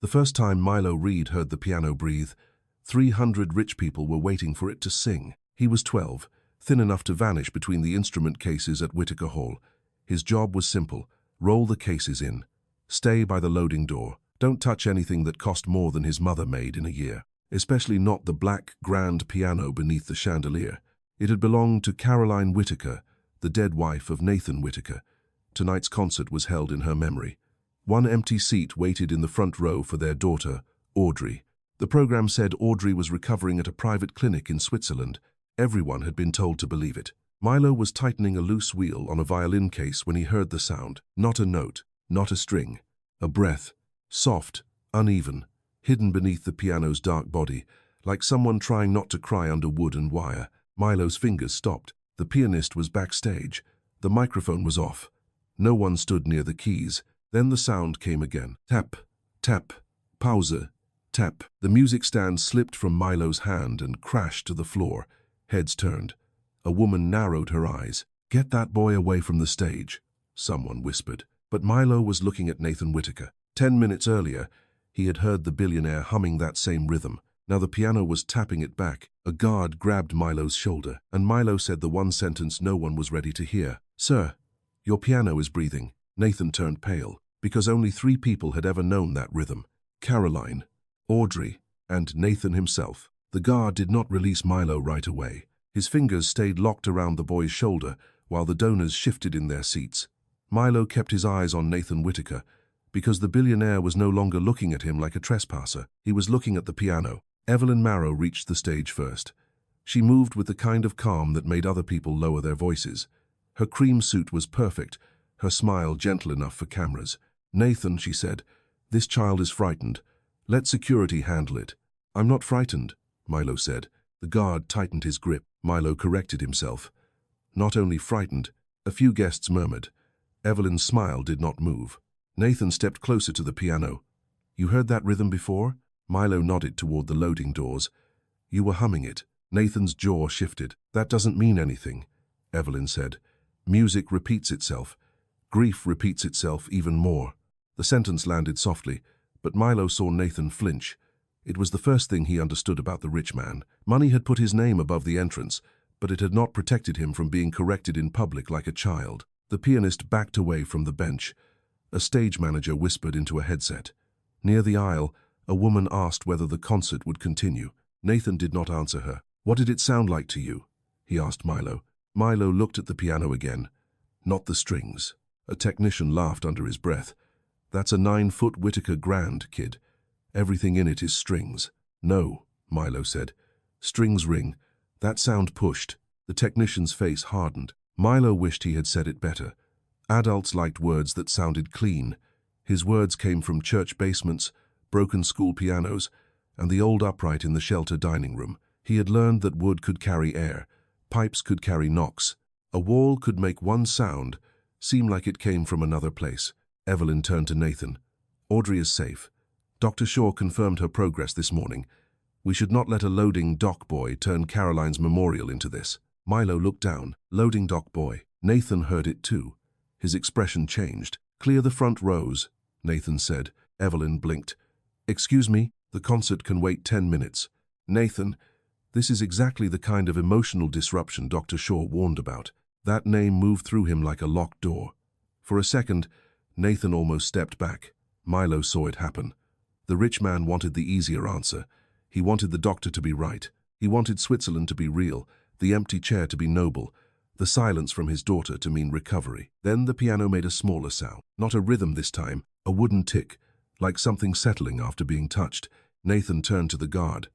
The first time Milo Reed heard the piano breathe, 300 rich people were waiting for it to sing. He was 12, thin enough to vanish between the instrument cases at Whitaker Hall. His job was simple: roll the cases in. Stay by the loading door. Don't touch anything that cost more than his mother made in a year. Especially not the black, grand piano beneath the chandelier. It had belonged to Caroline Whitaker, the dead wife of Nathan Whitaker. Tonight's concert was held in her memory. One empty seat waited in the front row for their daughter, Audrey. The program said Audrey was recovering at a private clinic in Switzerland. Everyone had been told to believe it. Milo was tightening a loose wheel on a violin case when he heard the sound. Not a note, not a string. A breath, soft, uneven, hidden beneath the piano's dark body, like someone trying not to cry under wood and wire. Milo's fingers stopped. The pianist was backstage. The microphone was off. No one stood near the keys. Then the sound came again. Tap, tap, pause, tap. The music stand slipped from Milo's hand and crashed to the floor. Heads turned. A woman narrowed her eyes. "Get that boy away from the stage," someone whispered. But Milo was looking at Nathan Whitaker. 10 minutes earlier, he had heard the Billionaire humming that same rhythm. Now the piano was tapping it back. A guard grabbed Milo's shoulder, and Milo said the one sentence no one was ready to hear. "Sir, your piano is breathing." Nathan turned pale, because only 3 people had ever known that rhythm: Caroline, Audrey, and Nathan himself. The guard did not release Milo right away. His fingers stayed locked around the boy's shoulder while the donors shifted in their seats. Milo kept his eyes on Nathan Whitaker, because the Billionaire was no longer looking at him like a trespasser. He was looking at the piano. Evelyn Marrow reached the stage first. She moved with the kind of calm that made other people lower their voices. Her cream suit was perfect, her smile gentle enough for cameras. "Nathan," she said, "this child is frightened. Let security handle it." "I'm not frightened," Milo said. The guard tightened his grip. Milo corrected himself. "Not only frightened," a few guests murmured. Evelyn's smile did not move. Nathan stepped closer to the piano. "You heard that rhythm before?" Milo nodded toward the loading doors. "You were humming it." Nathan's jaw shifted. "That doesn't mean anything," Evelyn said. "Music repeats itself. Grief repeats itself even more." The sentence landed softly, but Milo saw Nathan flinch. It was the first thing he understood about the rich man. Money had put his name above the entrance, but it had not protected him from being corrected in public like a child. The pianist backed away from the bench. A stage manager whispered into a headset. Near the aisle, a woman asked whether the concert would continue. Nathan did not answer her. "What did it sound like to you?" he asked Milo. Milo looked at the piano again. "Not the strings." A technician laughed under his breath. "That's a 9-foot Whitaker Grand, kid. Everything in it is strings." "No," Milo said. "Strings ring. That sound pushed." The technician's face hardened. Milo wished he had said it better. Adults liked words that sounded clean. His words came from church basements, broken school pianos, and the old upright in the shelter dining room. He had learned that wood could carry air, pipes could carry knocks. A wall could make one sound seem like it came from another place. Evelyn turned to Nathan. "Audrey is safe. Dr. Shaw confirmed her progress this morning. We should not let a loading dock boy turn Caroline's memorial into this." Milo looked down. "Loading dock boy." Nathan heard it too. His expression changed. "Clear the front rows," Nathan said. Evelyn blinked. "Excuse me, the concert can wait 10 minutes. Nathan, this is exactly the kind of emotional disruption Dr. Shaw warned about. That name moved through him like a locked door. For a second, Nathan almost stepped back. Milo saw it happen. The rich man wanted the easier answer. He wanted the doctor to be right. He wanted Switzerland to be real, the empty chair to be noble, the silence from his daughter to mean recovery. Then the piano made a smaller sound. Not a rhythm this time, a wooden tick, like something settling after being touched. Nathan turned to the guard.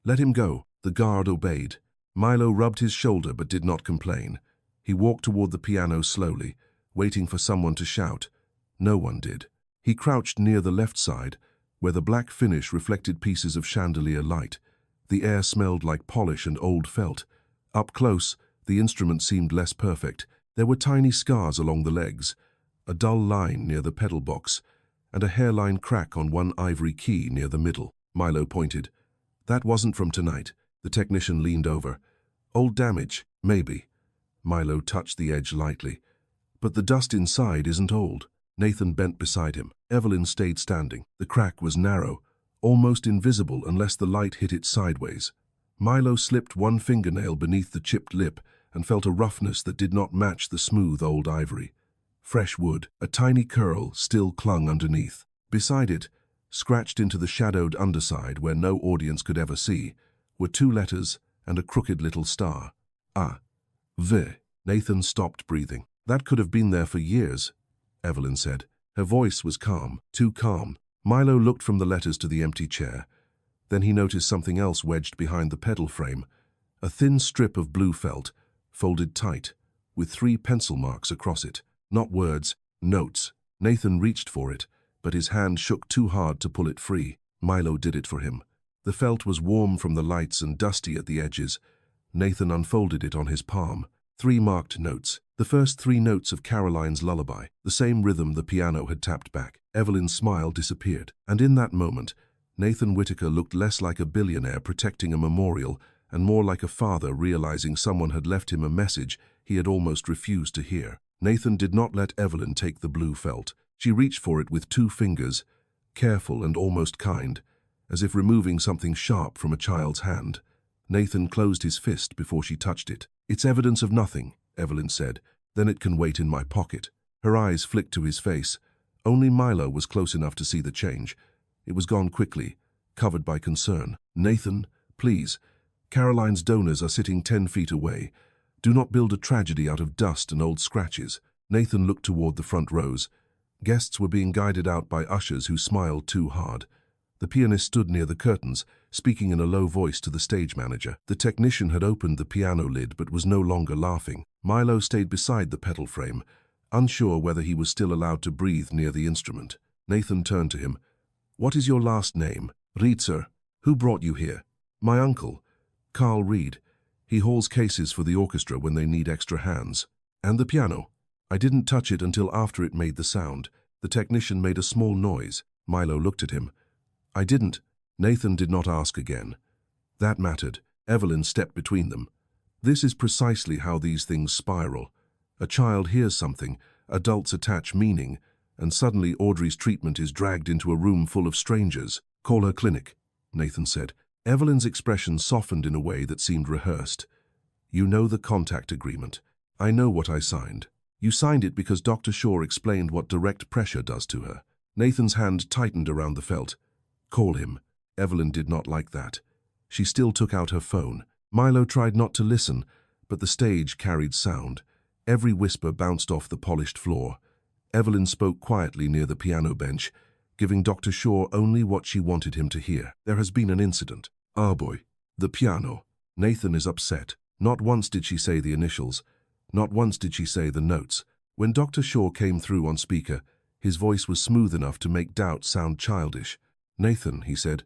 "Let him go." The guard obeyed. Milo rubbed his shoulder but did not complain. He walked toward the piano slowly, waiting for someone to shout. No one did. He crouched near the left side, where the black finish reflected pieces of chandelier light. The air smelled like polish and old felt. Up close, the instrument seemed less perfect. There were tiny scars along the legs, a dull line near the pedal box, and a hairline crack on one ivory key near the middle. Milo pointed. "That wasn't from tonight." The technician leaned over. "Old damage, maybe." Milo touched the edge lightly. "But the dust inside isn't old." Nathan bent beside him. Evelyn stayed standing. The crack was narrow, almost invisible unless the light hit it sideways. Milo slipped one fingernail beneath the chipped lip and felt a roughness that did not match the smooth old ivory. Fresh wood, a tiny curl, still clung underneath. Beside it, scratched into the shadowed underside where no audience could ever see, were 2 letters and a crooked little star. A. V. Nathan stopped breathing. That could have been there for years, Evelyn said. Her voice was calm, too calm. Milo looked from the letters to the empty chair. Then he noticed something else wedged behind the pedal frame. A thin strip of blue felt, folded tight, with 3 pencil marks across it. Not words, notes. Nathan reached for it, but his hand shook too hard to pull it free. Milo did it for him. The felt was warm from the lights and dusty at the edges. Nathan unfolded it on his palm. 3 marked notes. The first 3 notes of Caroline's lullaby, the same rhythm the piano had tapped back. Evelyn's smile disappeared, and in that moment, Nathan Whitaker looked less like a billionaire protecting a memorial and more like a father realizing someone had left him a message he had almost refused to hear. Nathan did not let Evelyn take the blue felt. She reached for it with 2 fingers, careful and almost kind, as if removing something sharp from a child's hand. Nathan closed his fist before she touched it. "It's evidence of nothing," Evelyn said. "Then it can wait in my pocket." Her eyes flicked to his face. Only Milo was close enough to see the change. It was gone quickly, covered by concern. "Nathan, please. Caroline's donors are sitting 10 feet away. Do not build a tragedy out of dust and old scratches." Nathan looked toward the front rows. Guests were being guided out by ushers who smiled too hard. The pianist stood near the curtains, speaking in a low voice to the stage manager. The technician had opened the piano lid but was no longer laughing. Milo stayed beside the pedal frame, unsure whether he was still allowed to breathe near the instrument. Nathan turned to him. "What is your last name?" "Reed, sir." "Who brought you here?" "My uncle, Carl Reed. He hauls cases for the orchestra when they need extra hands." "And the piano?" "I didn't touch it until after it made the sound. The technician made a small noise." Milo looked at him. "I didn't." Nathan did not ask again. That mattered. Evelyn stepped between them. "This is precisely how these things spiral. A child hears something, adults attach meaning, and suddenly Audrey's treatment is dragged into a room full of strangers." "Call her clinic," Nathan said. Evelyn's expression softened in a way that seemed rehearsed. "You know the contact agreement. I know what I signed. You signed it because Dr. Shaw explained what direct pressure does to her." Nathan's hand tightened around the felt. "Call him." Evelyn did not like that. She still took out her phone. Milo tried not to listen, but the stage carried sound. Every whisper bounced off the polished floor. Evelyn spoke quietly near the piano bench, giving Dr. Shaw only what she wanted him to hear. "There has been an incident." "Ah, boy." "The piano. Nathan is upset." Not once did she say the initials. Not once did she say the notes. When Dr. Shaw came through on speaker, his voice was smooth enough to make doubt sound childish. "Nathan," he said,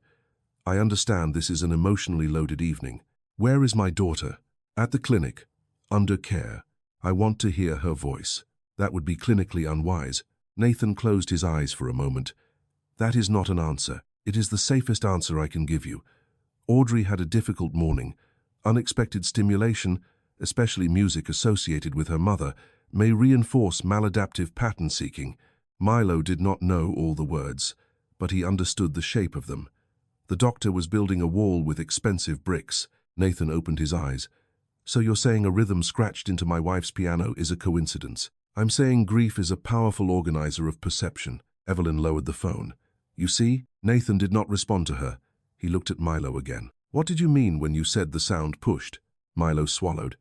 "I understand this is an emotionally loaded evening. Where is my daughter?" "At the clinic, under care. I want to hear her voice." "That would be clinically unwise." Nathan closed his eyes for a moment. "That is not an answer. It is the safest answer I can give you. Audrey had a difficult morning. Unexpected stimulation, especially music associated with her mother, may reinforce maladaptive pattern seeking." Milo did not know all the words, but he understood the shape of them. The doctor was building a wall with expensive bricks. Nathan opened his eyes. "So you're saying a rhythm scratched into my wife's piano is a coincidence?" "I'm saying grief is a powerful organizer of perception." Evelyn lowered the phone. "You see?" Nathan did not respond to her. He looked at Milo again. "What did you mean when you said the sound pushed?" Milo swallowed.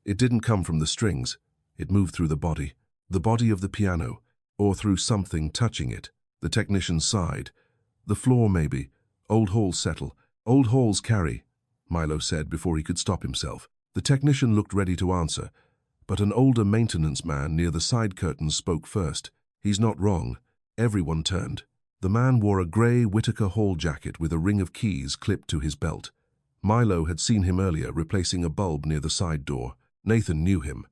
"It didn't come from the strings. It moved through the body of the piano, or through something touching it." The technician sighed. "The floor, maybe. Old halls settle. Old halls carry," Milo said before he could stop himself. The technician looked ready to answer, but an older maintenance man near the side curtains spoke first. "He's not wrong." Everyone turned. The man wore a grey Whitaker Hall jacket with a ring of keys clipped to his belt. Milo had seen him earlier replacing a bulb near the side door. Nathan knew him.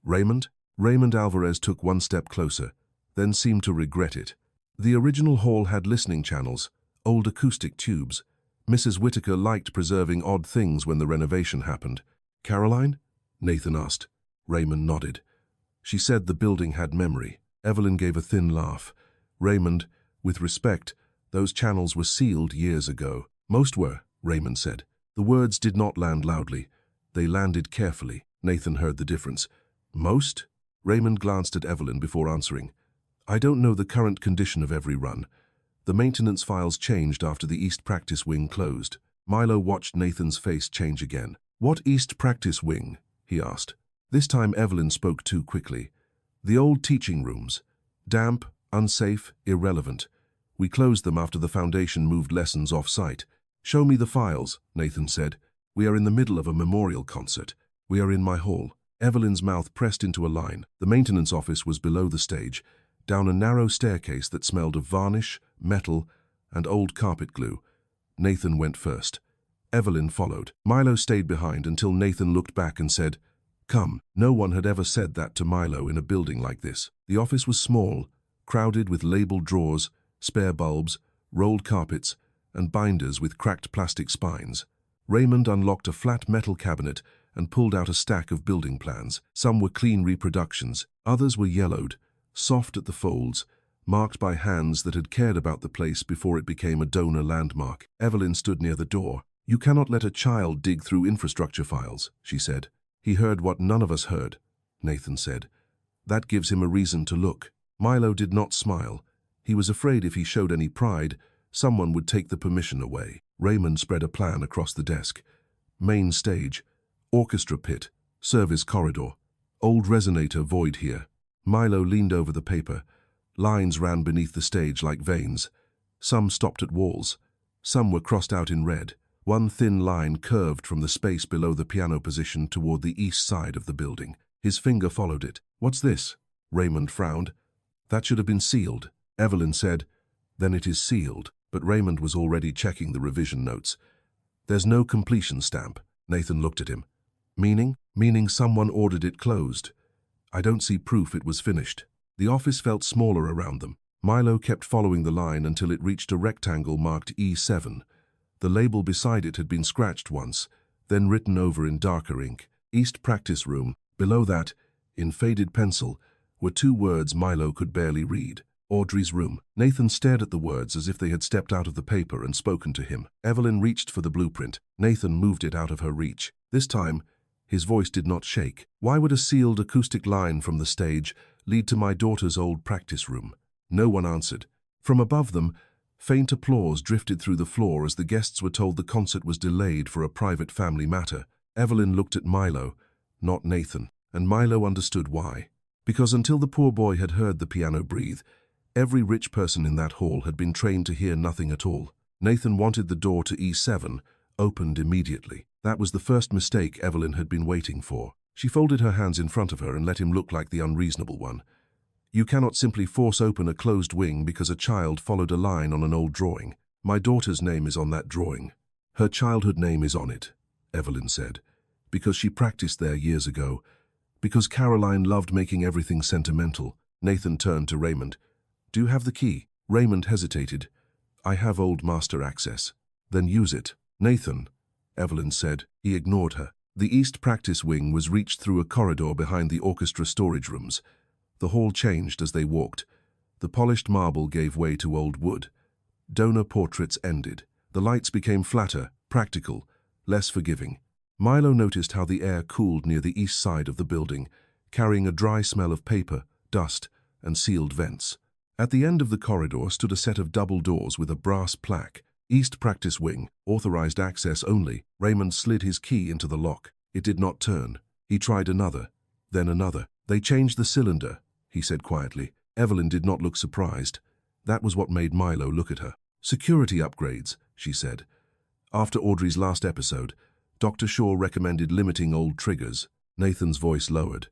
"Raymond?" Raymond Alvarez took one step closer, then seemed to regret it. The original hall had listening channels, old acoustic tubes. Mrs. Whitaker liked preserving odd things when the renovation happened. "Caroline?" Nathan asked. Raymond nodded. "She said the building had memory." Evelyn gave a thin laugh. Raymond, with respect, those channels were sealed years ago. Most were, Raymond said. The words did not land loudly. They landed carefully. Nathan heard the difference. Most? Raymond glanced at Evelyn before answering. I don't know the current condition of every run. The maintenance files changed after the East Practice Wing closed. Milo watched Nathan's face change again. What East Practice Wing? He asked. This time Evelyn spoke too quickly. The old teaching rooms. Damp, unsafe, irrelevant. We closed them after the Foundation moved lessons off-site. Show me the files, Nathan said. We are in the middle of a memorial concert. We are in my hall. Evelyn's mouth pressed into a line. The maintenance office was below the stage, down a narrow staircase that smelled of varnish, metal, and old carpet glue. Nathan went first. Evelyn followed. Milo stayed behind until Nathan looked back and said, Come. No one had ever said that to Milo in a building like this. The office was small, crowded with labeled drawers, spare bulbs, rolled carpets, and binders with cracked plastic spines. Raymond unlocked a flat metal cabinet and pulled out a stack of building plans. Some were clean reproductions, others were yellowed, soft at the folds, marked by hands that had cared about the place before it became a donor landmark. Evelyn stood near the door. You cannot let a child dig through infrastructure files, she said. He heard what none of us heard, Nathan said. That gives him a reason to look. Milo did not smile. He was afraid if he showed any pride, someone would take the permission away. Raymond spread a plan across the desk. Main stage, orchestra pit, service corridor, old resonator void here. Milo leaned over the paper. Lines ran beneath the stage like veins. Some stopped at walls. Some were crossed out in red. One thin line curved from the space below the piano position toward the east side of the building. His finger followed it. What's this? Raymond frowned. That should have been sealed. Evelyn said, Then it is sealed. But Raymond was already checking the revision notes. There's no completion stamp. Nathan looked at him. Meaning? Meaning someone ordered it closed. I don't see proof it was finished. The office felt smaller around them. Milo kept following the line until it reached a rectangle marked E7. The label beside it had been scratched once, then written over in darker ink. East Practice Room. Below that, in faded pencil, were two words Milo could barely read. Audrey's room. Nathan stared at the words as if they had stepped out of the paper and spoken to him. Evelyn reached for the blueprint. Nathan moved it out of her reach. This time, his voice did not shake. Why would a sealed acoustic line from the stage lead to my daughter's old practice room? No one answered. From above them, faint applause drifted through the floor as the guests were told the concert was delayed for a private family matter. Evelyn looked at Milo, not Nathan, and Milo understood why. Because until the poor boy had heard the piano breathe, every rich person in that hall had been trained to hear nothing at all. Nathan wanted the door to E7 opened immediately. That was the first mistake Evelyn had been waiting for. She folded her hands in front of her and let him look like the unreasonable one. You cannot simply force open a closed wing because a child followed a line on an old drawing. My daughter's name is on that drawing. Her childhood name is on it, Evelyn said, because she practiced there years ago, because Caroline loved making everything sentimental. Nathan turned to Raymond. Do you have the key? Raymond hesitated. I have old master access. Then use it. Nathan, Evelyn said. He ignored her. The East Practice Wing was reached through a corridor behind the orchestra storage rooms. The hall changed as they walked. The polished marble gave way to old wood. Donor portraits ended. The lights became flatter, practical, less forgiving. Milo noticed how the air cooled near the east side of the building, carrying a dry smell of paper, dust, and sealed vents. At the end of the corridor stood a set of double doors with a brass plaque. East Practice Wing, authorized access only. Raymond slid his key into the lock. It did not turn. He tried another, then another. They changed the cylinder, he said quietly. Evelyn did not look surprised. That was what made Milo look at her. Security upgrades, she said. After Audrey's last episode, Dr. Shaw recommended limiting old triggers. Nathan's voice lowered.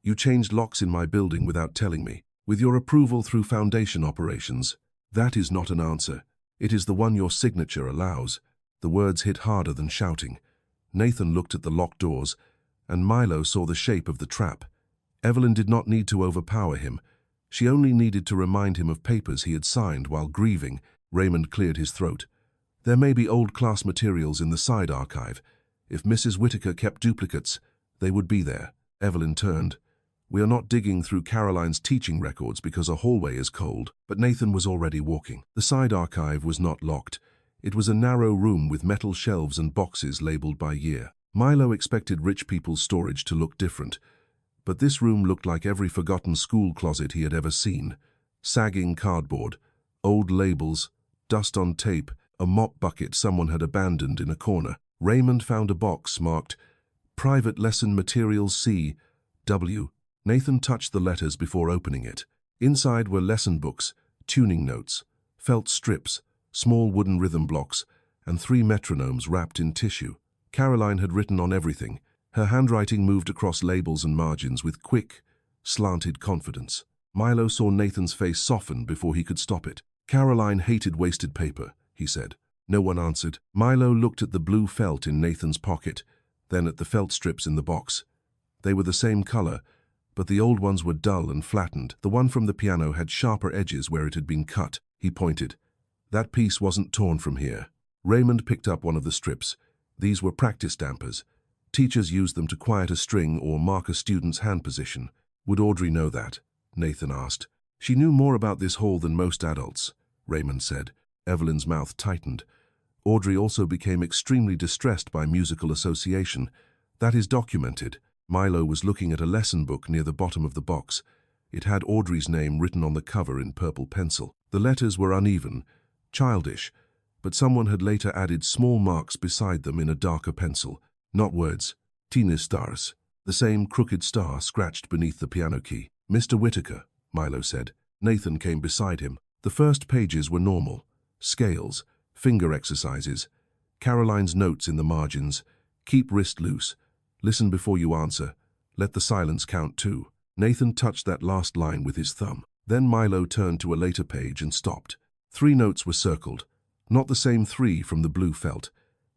You changed locks in my building without telling me. With your approval through Foundation operations. That is not an answer. It is the one your signature allows. The words hit harder than shouting. Nathan looked at the locked doors, and Milo saw the shape of the trap. Evelyn did not need to overpower him. She only needed to remind him of papers he had signed while grieving. Raymond cleared his throat. There may be old class materials in the side archive. If Mrs. Whittaker kept duplicates, they would be there. Evelyn turned. We are not digging through Caroline's teaching records because a hallway is cold. But Nathan was already walking. The side archive was not locked. It was a narrow room with metal shelves and boxes labeled by year. Milo expected rich people's storage to look different, but this room looked like every forgotten school closet he had ever seen. Sagging cardboard, old labels, dust on tape, a mop bucket someone had abandoned in a corner. Raymond found a box marked Private Lesson Materials C. W. Nathan touched the letters before opening it. Inside were lesson books, tuning notes, felt strips, small wooden rhythm blocks, and 3 metronomes wrapped in tissue. Caroline had written on everything. Her handwriting moved across labels and margins with quick, slanted confidence. Milo saw Nathan's face soften before he could stop it. Caroline hated wasted paper, he said. No one answered. Milo looked at the blue felt in Nathan's pocket, then at the felt strips in the box. They were the same color, but the old ones were dull and flattened. The one from the piano had sharper edges where it had been cut. He pointed. That piece wasn't torn from here. Raymond picked up one of the strips. These were practice dampers. Teachers used them to quiet a string or mark a student's hand position. Would Audrey know that? Nathan asked. She knew more about this hall than most adults, Raymond said. Evelyn's mouth tightened. Audrey also became extremely distressed by musical association. That is documented. Milo was looking at a lesson book near the bottom of the box. It had Audrey's name written on the cover in purple pencil. The letters were uneven, childish, but someone had later added small marks beside them in a darker pencil. Not words. Tina's stars. The same crooked star scratched beneath the piano key. Mr. Whitaker, Milo said. Nathan came beside him. The first pages were normal. Scales, finger exercises, Caroline's notes in the margins. Keep wrist loose. Listen before you answer. Let the silence count too. Nathan touched that last line with his thumb. Then Milo turned to a later page and stopped. 3 notes were circled. Not the same 3 from the blue felt.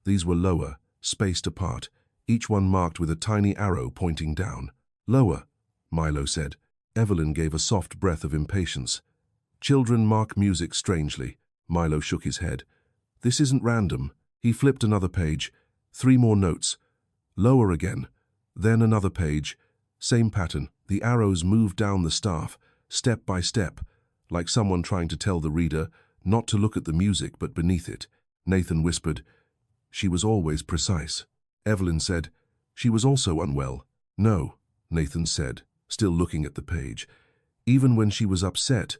These were lower, spaced apart, each one marked with a tiny arrow pointing down. Lower, Milo said. Evelyn gave a soft breath of impatience. Children mark music strangely. Milo shook his head. This isn't random. He flipped another page. 3 more notes. Lower again. Then another page. Same pattern. The arrows moved down the staff, step by step, like someone trying to tell the reader not to look at the music but beneath it. Nathan whispered, She was always precise. Evelyn said, She was also unwell. No, Nathan said, still looking at the page. Even when she was upset,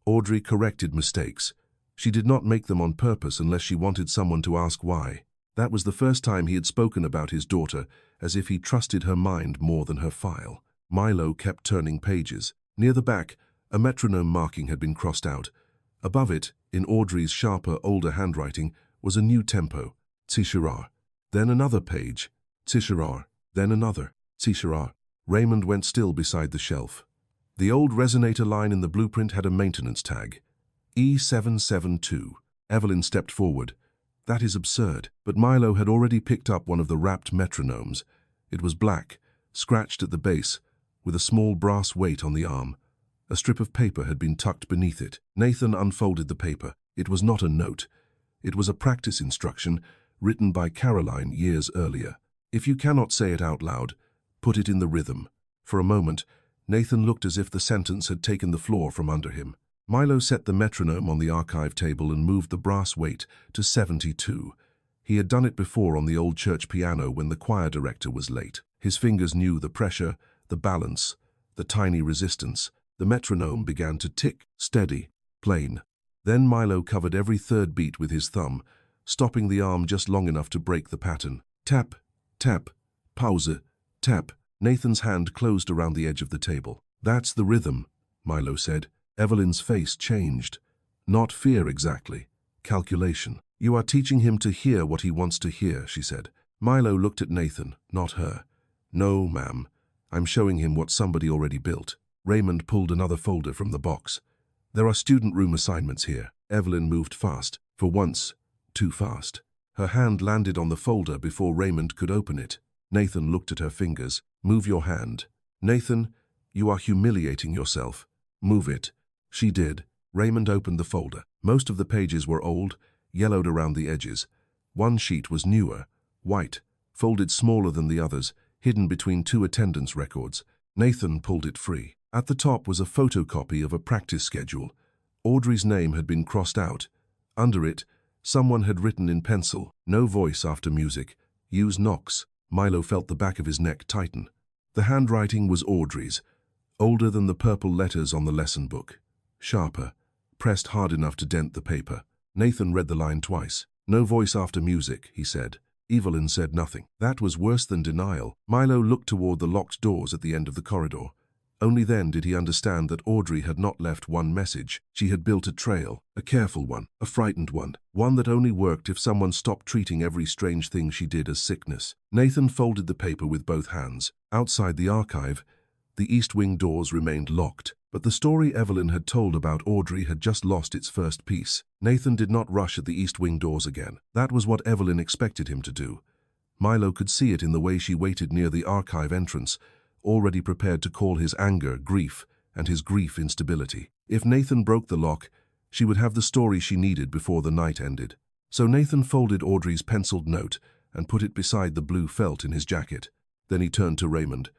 Audrey corrected mistakes. She did not make them on purpose unless she wanted someone to ask why. That was the first time he had spoken about his daughter, as if he trusted her mind more than her file. Milo kept turning pages. Near the back, a metronome marking had been crossed out. Above it, in Audrey's sharper, older handwriting, was a new tempo, Tisharar. Then another page, Tisharar. Then another, Tisharar. Raymond went still beside the shelf. The old resonator line in the blueprint had a maintenance tag, E772. Evelyn stepped forward. That is absurd. But Milo had already picked up one of the wrapped metronomes. It was black, scratched at the base, with a small brass weight on the arm. A strip of paper had been tucked beneath it. Nathan unfolded the paper. It was not a note. It was a practice instruction written by Caroline years earlier. If you cannot say it out loud, put it in the rhythm. For a moment, Nathan looked as if the sentence had taken the floor from under him. Milo set the metronome on the archive table and moved the brass weight to 72. He had done it before on the old church piano when the choir director was late. His fingers knew the pressure, the balance, the tiny resistance. The metronome began to tick, steady, plain. Then Milo covered every third beat with his thumb, stopping the arm just long enough to break the pattern. Tap, tap, pause, tap. Nathan's hand closed around the edge of the table. That's the rhythm, Milo said. Evelyn's face changed. Not fear exactly. Calculation. You are teaching him to hear what he wants to hear, she said. Milo looked at Nathan, not her. No, ma'am. I'm showing him what somebody already built. Raymond pulled another folder from the box. There are student room assignments here. Evelyn moved fast. For once, too fast. Her hand landed on the folder before Raymond could open it. Nathan looked at her fingers. Move your hand. Nathan, you are humiliating yourself. Move it. She did. Raymond opened the folder. Most of the pages were old, yellowed around the edges. One sheet was newer, white, folded smaller than the others, hidden between 2 attendance records. Nathan pulled it free. At the top was a photocopy of a practice schedule. Audrey's name had been crossed out. Under it, someone had written in pencil, "No voice after music. Use Knox." Milo felt the back of his neck tighten. The handwriting was Audrey's, older than the purple letters on the lesson book. Sharper, pressed hard enough to dent the paper. Nathan read the line twice. "No voice after music," he said. Evelyn said nothing. That was worse than denial. Milo looked toward the locked doors at the end of the corridor. Only then did he understand that Audrey had not left one message. She had built a trail, a careful one, a frightened one that only worked if someone stopped treating every strange thing she did as sickness. Nathan folded the paper with both hands. Outside the archive, the East Wing doors remained locked, but the story Evelyn had told about Audrey had just lost its first piece. Nathan did not rush at the East Wing doors again. That was what Evelyn expected him to do. Milo could see it in the way she waited near the archive entrance, already prepared to call his anger grief and his grief instability. If Nathan broke the lock, she would have the story she needed before the night ended. So Nathan folded Audrey's penciled note and put it beside the blue felt in his jacket. Then he turned to Raymond.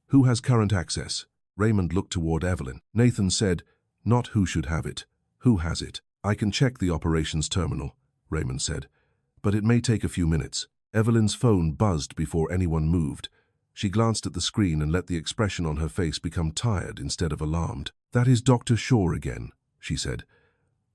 "Who has current access?" Raymond looked toward Evelyn. Nathan said, "Not who should have it. Who has it?" "I can check the operations terminal," Raymond said, "but it may take a few minutes." Evelyn's phone buzzed before anyone moved. She glanced at the screen and let the expression on her face become tired instead of alarmed. "That is Dr. Shaw again," she said.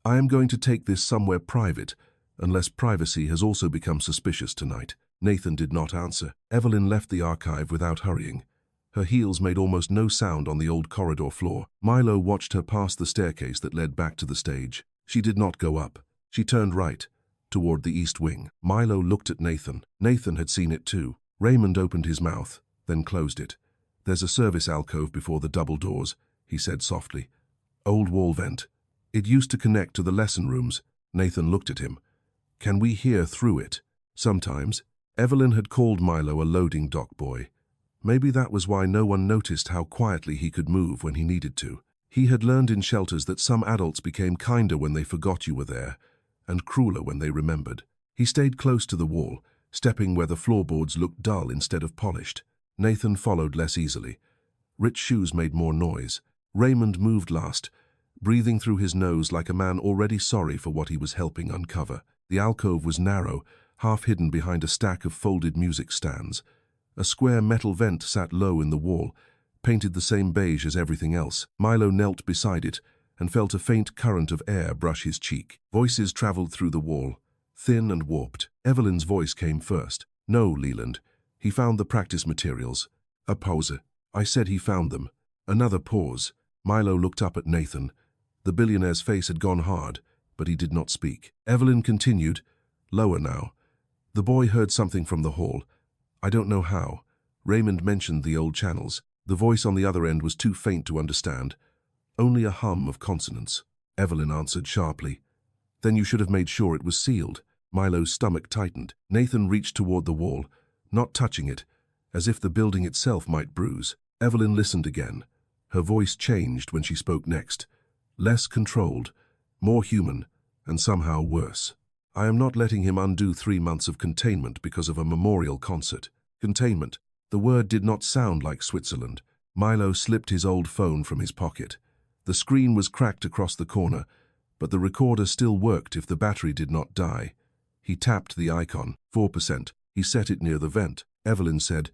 "I am going to take this somewhere private, unless privacy has also become suspicious tonight." Nathan did not answer. Evelyn left the archive without hurrying. Her heels made almost no sound on the old corridor floor. Milo watched her pass the staircase that led back to the stage. She did not go up. She turned right, toward the East Wing. Milo looked at Nathan. Nathan had seen it too. Raymond opened his mouth, then closed it. "There's a service alcove before the double doors," he said softly. "Old wall vent. It used to connect to the lesson rooms." Nathan looked at him. "Can we hear through it?" "Sometimes." Evelyn had called Milo a loading dock boy. Maybe that was why no one noticed how quietly he could move when he needed to. He had learned in shelters that some adults became kinder when they forgot you were there, and crueler when they remembered. He stayed close to the wall, stepping where the floorboards looked dull instead of polished. Nathan followed less easily. Rich shoes made more noise. Raymond moved last, breathing through his nose like a man already sorry for what he was helping uncover. The alcove was narrow, half hidden behind a stack of folded music stands. A square metal vent sat low in the wall, painted the same beige as everything else. Milo knelt beside it and felt a faint current of air brush his cheek. Voices traveled through the wall, thin and warped. Evelyn's voice came first. "No, Leland. He found the practice materials." A pause. "I said he found them." Another pause. Milo looked up at Nathan. The billionaire's face had gone hard, but he did not speak. Evelyn continued, lower now. "The boy heard something from the hall. I don't know how. Raymond mentioned the old channels. The voice on the other end was too faint to understand. Only a hum of consonants." Evelyn answered sharply. "Then you should have made sure it was sealed." Milo's stomach tightened. Nathan reached toward the wall, not touching it, as if the building itself might bruise. Evelyn listened again. Her voice changed when she spoke next. Less controlled, more human, and somehow worse. "I am not letting him undo 3 months of containment because of a memorial concert." Containment. The word did not sound like Switzerland. Milo slipped his old phone from his pocket. The screen was cracked across the corner, but the recorder still worked if the battery did not die. He tapped the icon, 4%. He set it near the vent. Evelyn said,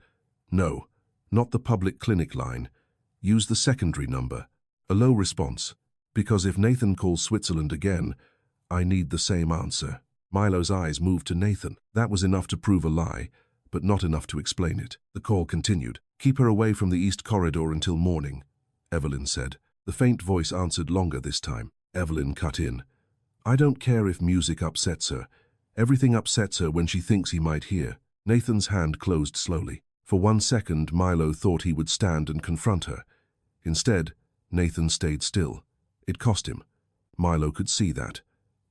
"No, not the public clinic line. Use the secondary number." A low response. "Because if Nathan calls Switzerland again, I need the same answer." Milo's eyes moved to Nathan. That was enough to prove a lie, but not enough to explain it. The call continued. "Keep her away from the east corridor until morning," Evelyn said. The faint voice answered longer this time. Evelyn cut in. "I don't care if music upsets her. Everything upsets her when she thinks he might hear." Nathan's hand closed slowly. For 1 second, Milo thought he would stand and confront her. Instead, Nathan stayed still. It cost him. Milo could see that.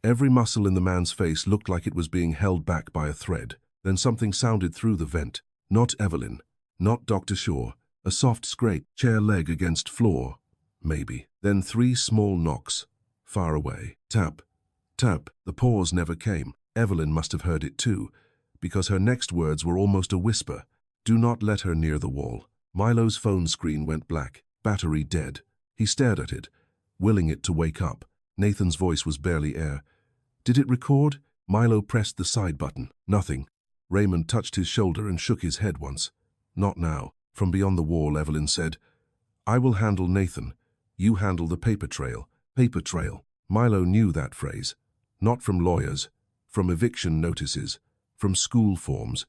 Every muscle in the man's face looked like it was being held back by a thread. Then something sounded through the vent. Not Evelyn. Not Dr. Shaw. A soft scrape, chair leg against floor. Maybe. Then 3 small knocks. Far away. Tap. Tap. The pause never came. Evelyn must have heard it too, because her next words were almost a whisper. "Do not let her near the wall." Milo's phone screen went black, battery dead. He stared at it, willing it to wake up. Nathan's voice was barely air. Did it record? Milo pressed the side button. Nothing. Raymond touched his shoulder and shook his head once. Not now. From beyond the wall, Evelyn said, I will handle Nathan. You handle the paper trail. Paper trail. Milo knew that phrase. Not from lawyers, from eviction notices, from school forms,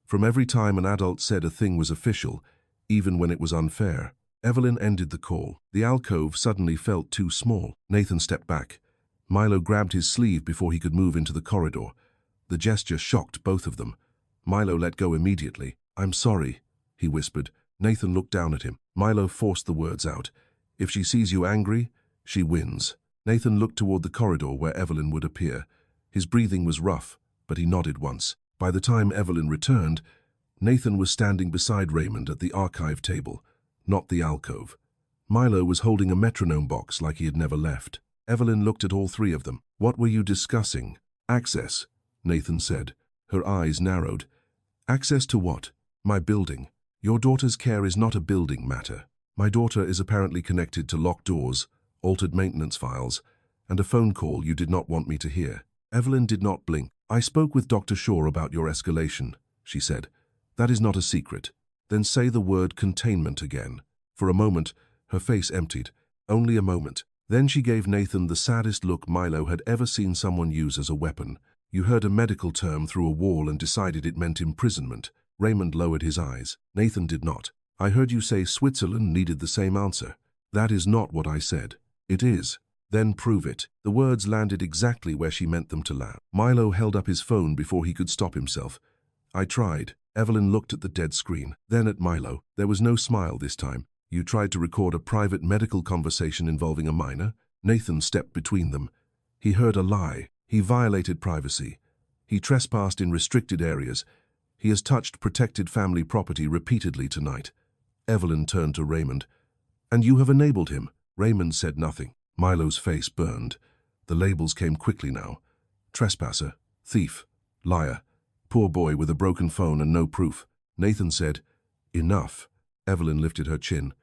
from every time an adult said a thing was official, even when it was unfair. Evelyn ended the call. The alcove suddenly felt too small. Nathan stepped back. Milo grabbed his sleeve before he could move into the corridor. The gesture shocked both of them. Milo let go immediately. I'm sorry, he whispered. Nathan looked down at him. Milo forced the words out. If she sees you angry, she wins. Nathan looked toward the corridor where Evelyn would appear. His breathing was rough, but he nodded once. By the time Evelyn returned, Nathan was standing beside Raymond at the archive table, not the alcove. Milo was holding a metronome box like he had never left. Evelyn looked at all three of them. What were you discussing? Access, Nathan said. Her eyes narrowed. Access to what? My building. Your daughter's care is not a building matter. My daughter is apparently connected to locked doors, altered maintenance files, and a phone call you did not want me to hear. Evelyn did not blink. I spoke with Dr. Shaw about your escalation, she said. That is not a secret. Then say the word containment again. For a moment, her face emptied. Only a moment. Then she gave Nathan the saddest look Milo had ever seen someone use as a weapon. You heard a medical term through a wall and decided it meant imprisonment. Raymond lowered his eyes. Nathan did not. I heard you say Switzerland needed the same answer. That is not what I said. It is. Then prove it. The words landed exactly where she meant them to land. Milo held up his phone before he could stop himself. I tried. Evelyn looked at the dead screen, then at Milo. There was no smile this time. You tried to record a private medical conversation involving a minor? Nathan stepped between them. He heard a lie. He violated privacy. He trespassed in restricted areas. He has touched protected family property repeatedly tonight. Evelyn turned to Raymond. And you have enabled him. Raymond said nothing. Milo's face burned. The labels came quickly now. Trespasser, thief, liar, poor boy with a broken phone and no proof. Nathan said, Enough. Evelyn lifted her chin.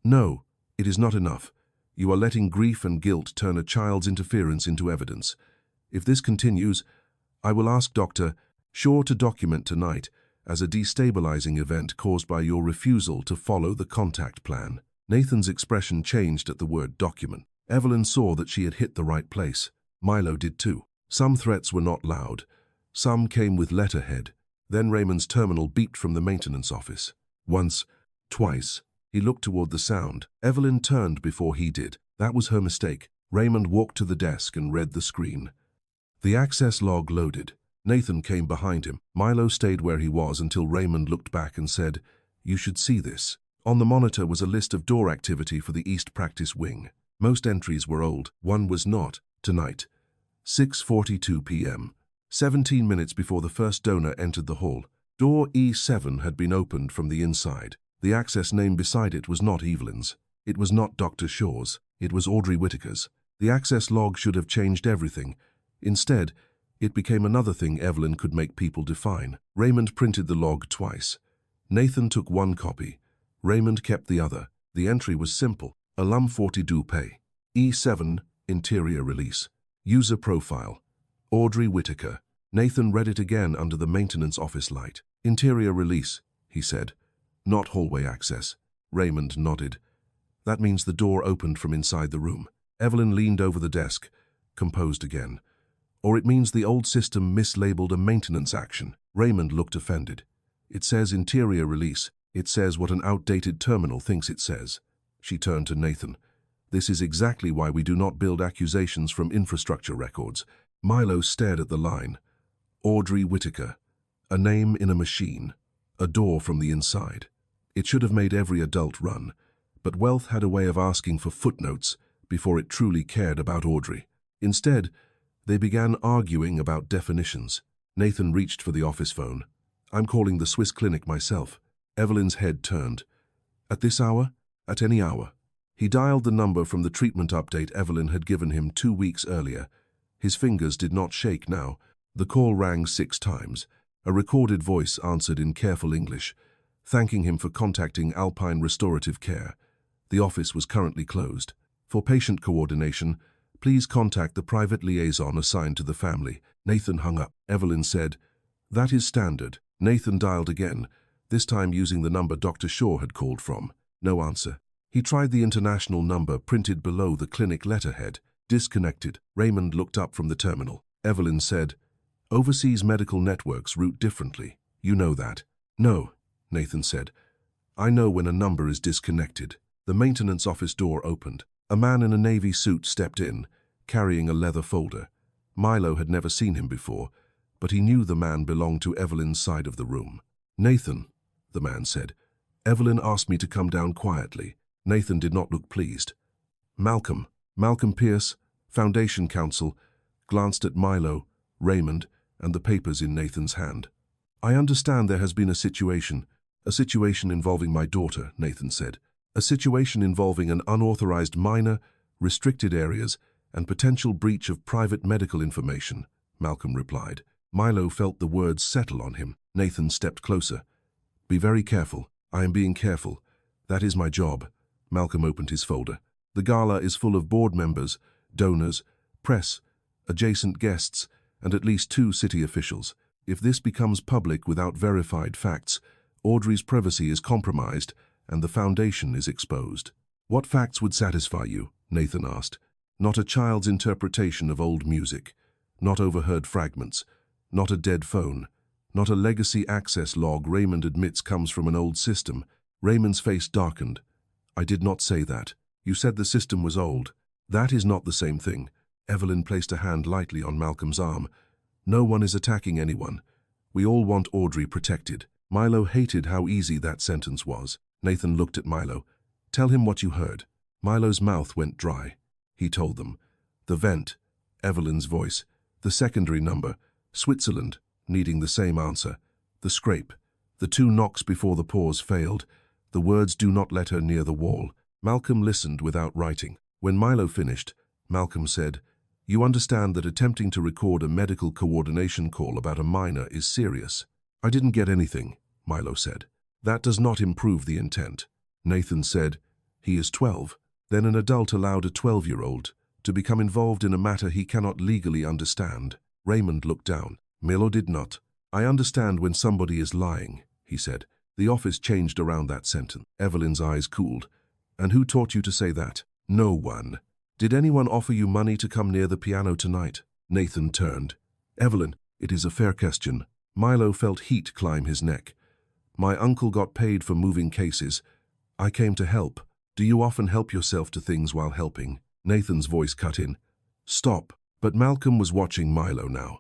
No, it is not enough. You are letting grief and guilt turn a child's interference into evidence. If this continues, I will ask Dr. Shaw to document tonight as a destabilizing event caused by your refusal to follow the contact plan. Nathan's expression changed at the word document. Evelyn saw that she had hit the right place. Milo did too. Some threats were not loud. Some came with letterhead. Then Raymond's terminal beeped from the maintenance office. Once, twice. He looked toward the sound. Evelyn turned before he did. That was her mistake. Raymond walked to the desk and read the screen. The access log loaded. Nathan came behind him. Milo stayed where he was until Raymond looked back and said, You should see this. On the monitor was a list of door activity for the East Practice Wing. Most entries were old. One was not. Tonight. 6:42 p.m. 17 minutes before the first donor entered the hall. Door E7 had been opened from the inside. The access name beside it was not Evelyn's. It was not Dr. Shaw's. It was Audrey Whittaker's. The access log should have changed everything. Instead, it became another thing Evelyn could make people define. Raymond printed the log twice. Nathan took one copy. Raymond kept the other. The entry was simple. Alum 40 do pay. E7, interior release. User profile. Audrey Whittaker. Nathan read it again under the maintenance office light. Interior release, he said. Not hallway access. Raymond nodded. That means the door opened from inside the room. Evelyn leaned over the desk, composed again. Or it means the old system mislabeled a maintenance action. Raymond looked offended. It says interior release. It says what an outdated terminal thinks it says. She turned to Nathan. This is exactly why we do not build accusations from infrastructure records. Milo stared at the line. Audrey Whittaker. A name in a machine. A door from the inside. It should have made every adult run. But wealth had a way of asking for footnotes before it truly cared about Audrey. Instead, they began arguing about definitions. Nathan reached for the office phone. I'm calling the Swiss clinic myself. Evelyn's head turned. At this hour? At any hour. He dialed the number from the treatment update Evelyn had given him 2 weeks earlier. His fingers did not shake now. The call rang 6 times. A recorded voice answered in careful English. thanking him for contacting Alpine Restorative Care. The office was currently closed. For patient coordination, please contact the private liaison assigned to the family. Nathan hung up. Evelyn said, "That is standard." Nathan dialed again, this time using the number Dr. Shaw had called from. No answer. He tried the international number printed below the clinic letterhead. Disconnected. Raymond looked up from the terminal. Evelyn said, "Overseas medical networks route differently. You know that." "No," Nathan said. "I know when a number is disconnected." The maintenance office door opened. A man in a navy suit stepped in, carrying a leather folder. Milo had never seen him before, but he knew the man belonged to Evelyn's side of the room. "Nathan," the man said. "Evelyn asked me to come down quietly." Nathan did not look pleased. Malcolm Pierce, Foundation Counsel, glanced at Milo, Raymond, and the papers in Nathan's hand. "I understand there has been a situation involving my daughter," Nathan said. "A situation involving an unauthorized minor, restricted areas, and potential breach of private medical information," Malcolm replied. Milo felt the words settle on him. Nathan stepped closer. "Be very careful." "I am being careful. That is my job." Malcolm opened his folder. "The gala is full of board members, donors, press, adjacent guests, and at least 2 city officials. If this becomes public without verified facts, Audrey's privacy is compromised and the foundation is exposed." "What facts would satisfy you?" Nathan asked. "Not a child's interpretation of old music, not overheard fragments, not a dead phone, not a legacy access log Raymond admits comes from an old system." Raymond's face darkened. "I did not say that. You said the system was old. That is not the same thing." Evelyn placed a hand lightly on Malcolm's arm. "No one is attacking anyone. We all want Audrey protected." Milo hated how easy that sentence was. Nathan looked at Milo. "Tell him what you heard." Milo's mouth went dry. He told them. The vent, Evelyn's voice, the secondary number, Switzerland, needing the same answer, the scrape, the 2 knocks before the pause failed, the words "do not let her near the wall." Malcolm listened without writing. When Milo finished, Malcolm said, "You understand that attempting to record a medical coordination call about a minor is serious." "I didn't get anything," Milo said. "That does not improve the intent." Nathan said, "He is 12. Then an adult allowed a 12-year-old to become involved in a matter he cannot legally understand." Raymond looked down. Milo did not. "I understand when somebody is lying," he said. The office changed around that sentence. Evelyn's eyes cooled. "And who taught you to say that?" "No one." "Did anyone offer you money to come near the piano tonight?" Nathan turned. "Evelyn, it is a fair question." Milo felt heat climb his neck. "My uncle got paid for moving cases. I came to help." "Do you often help yourself to things while helping?" Nathan's voice cut in. "Stop." But Malcolm was watching Milo now.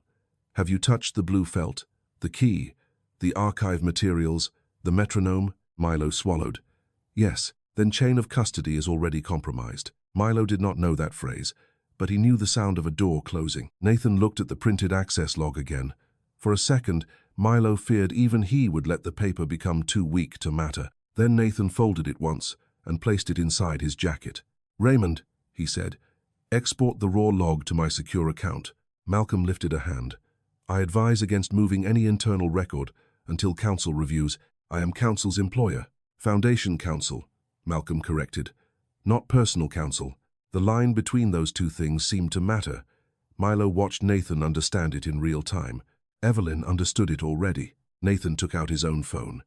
"Have you touched the blue felt, the key, the archive materials, the metronome?" Milo swallowed. "Yes." "Then chain of custody is already compromised." Milo did not know that phrase, but he knew the sound of a door closing. Nathan looked at the printed access log again. For a second, Milo feared even he would let the paper become too weak to matter. Then Nathan folded it once and placed it inside his jacket. "Raymond," he said, "export the raw log to my secure account." Malcolm lifted a hand. "I advise against moving any internal record until counsel reviews." "I am counsel's employer." "Foundation counsel," Malcolm corrected. "Not personal counsel." The line between those 2 things seemed to matter. Milo watched Nathan understand it in real time. Evelyn understood it already. Nathan took out his own phone.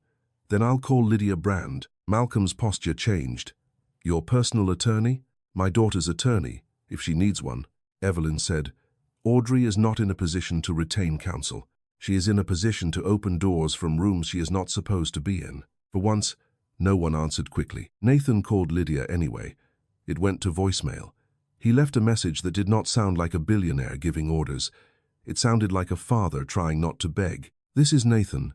"Then I'll call Lydia Brand." Malcolm's posture changed. "Your personal attorney?" "My daughter's attorney, if she needs one." Evelyn said, "Audrey is not in a position to retain counsel. She is in a position to open doors from rooms she is not supposed to be in." For once, no one answered quickly. Nathan called Lydia anyway. It went to voicemail. He left a message that did not sound like a billionaire giving orders. It sounded like a father trying not to beg. "This is Nathan.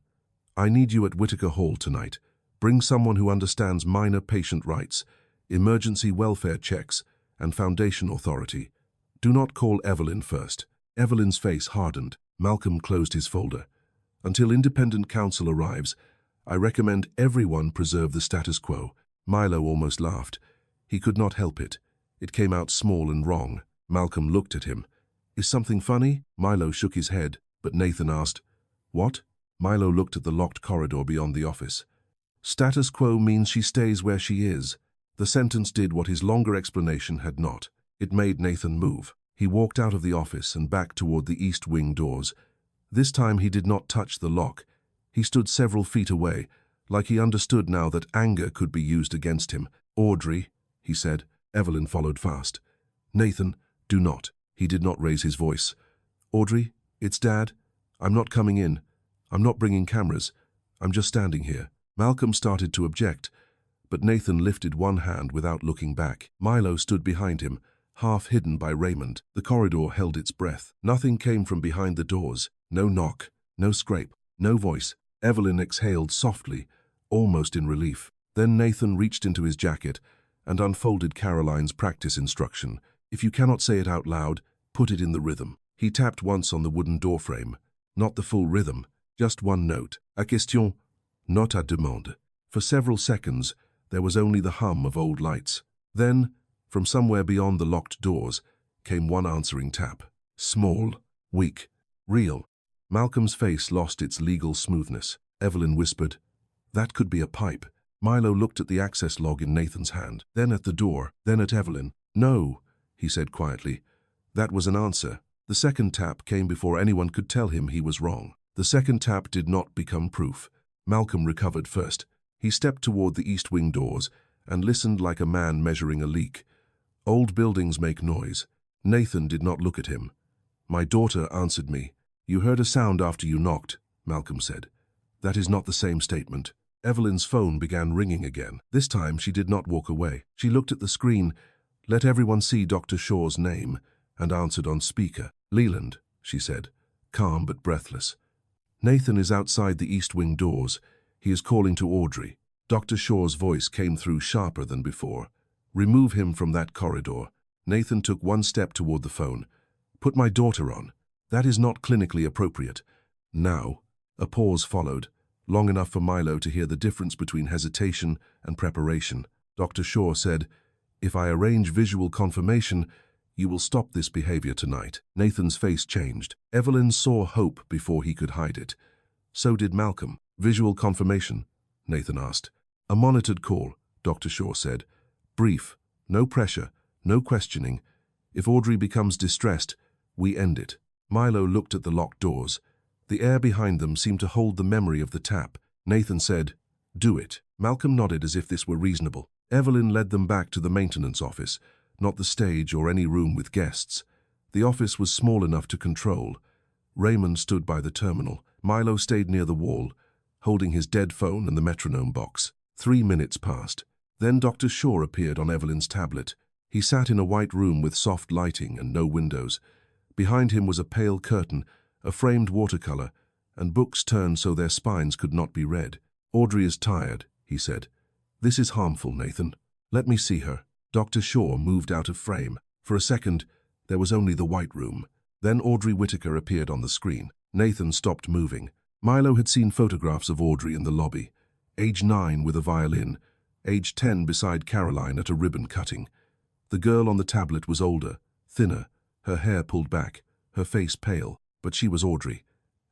I need you at Whitaker Hall tonight. Bring someone who understands minor patient rights, emergency welfare checks, and foundation authority. Do not call Evelyn first." Evelyn's face hardened. Malcolm closed his folder. "Until independent counsel arrives, I recommend everyone preserve the status quo." Milo almost laughed. He could not help it. It came out small and wrong. Malcolm looked at him. "Is something funny?" Milo shook his head, but Nathan asked, "What?" Milo looked at the locked corridor beyond the office. Status quo means she stays where she is. The sentence did what his longer explanation had not. It made Nathan move. He walked out of the office and back toward the east wing doors. This time he did not touch the lock. He stood several feet away, like he understood now that anger could be used against him. "Audrey," he said. Evelyn followed fast. "Nathan, do not." He did not raise his voice. "Audrey, it's Dad. I'm not coming in. I'm not bringing cameras. I'm just standing here." Malcolm started to object, but Nathan lifted one hand without looking back. Milo stood behind him, half hidden by Raymond. The corridor held its breath. Nothing came from behind the doors. No knock, no scrape, no voice. Evelyn exhaled softly, almost in relief. Then Nathan reached into his jacket and unfolded Caroline's practice instruction. "If you cannot say it out loud, put it in the rhythm." He tapped once on the wooden doorframe. Not the full rhythm, just one note. "A question, not à demande." For several seconds, there was only the hum of old lights. Then, from somewhere beyond the locked doors, came one answering tap. Small, weak, real. Malcolm's face lost its legal smoothness. Evelyn whispered, "That could be a pipe." Milo looked at the access log in Nathan's hand, then at the door, then at Evelyn. "No," he said quietly. That was an answer. The second tap came before anyone could tell him he was wrong. The second tap did not become proof. Malcolm recovered first. He stepped toward the east wing doors and listened like a man measuring a leak. Old buildings make noise. Nathan did not look at him. "My daughter answered me." "You heard a sound after you knocked," Malcolm said. "That is not the same statement." Evelyn's phone began ringing again. This time she did not walk away. She looked at the screen, let everyone see Dr. Shaw's name, and answered on speaker. "Leland," she said, calm but breathless. "Nathan is outside the east wing doors. He is calling to Audrey." Dr. Shaw's voice came through sharper than before. "Remove him from that corridor." Nathan took one step toward the phone. "Put my daughter on. That is not clinically appropriate." "Now." A pause followed, long enough for Milo to hear the difference between hesitation and preparation. Dr. Shaw said, "If I arrange visual confirmation, you will stop this behavior tonight." Nathan's face changed. Evelyn saw hope before he could hide it. So did Malcolm. "Visual confirmation?" Nathan asked. "A monitored call," Dr. Shaw said. "Brief, no pressure, no questioning. If Audrey becomes distressed, we end it." Milo looked at the locked doors. The air behind them seemed to hold the memory of the tap. Nathan said, "Do it." Malcolm nodded as if this were reasonable. Evelyn led them back to the maintenance office, not the stage or any room with guests. The office was small enough to control. Raymond stood by the terminal. Milo stayed near the wall, holding his dead phone and the metronome box. 3 minutes passed. Then Dr. Shaw appeared on Evelyn's tablet. He sat in a white room with soft lighting and no windows. Behind him was a pale curtain, a framed watercolor, and books turned so their spines could not be read. "Audrey is tired," he said. "This is harmful, Nathan. Let me see her." Dr. Shaw moved out of frame. For a second, there was only the white room. Then Audrey Whittaker appeared on the screen. Nathan stopped moving. Milo had seen photographs of Audrey in the lobby. Age 9 with a violin, age 10 beside Caroline at a ribbon cutting. The girl on the tablet was older, thinner, her hair pulled back, her face pale, but she was Audrey.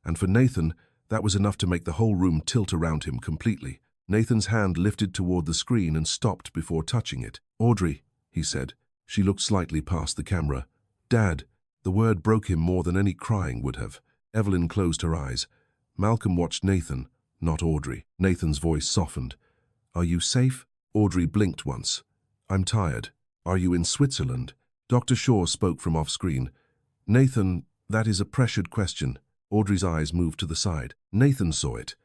And for Nathan, that was enough to make the whole room tilt around him completely. Nathan's hand lifted toward the screen and stopped before touching it. "Audrey," he said. She looked slightly past the camera. "Dad." The word broke him more than any crying would have. Evelyn closed her eyes. Malcolm watched Nathan, not Audrey. Nathan's voice softened. "Are you safe?" Audrey blinked once. "I'm tired." "Are you in Switzerland?" Dr. Shaw spoke from off-screen. "Nathan, that is a pressured question." Audrey's eyes moved to the side. Nathan saw it.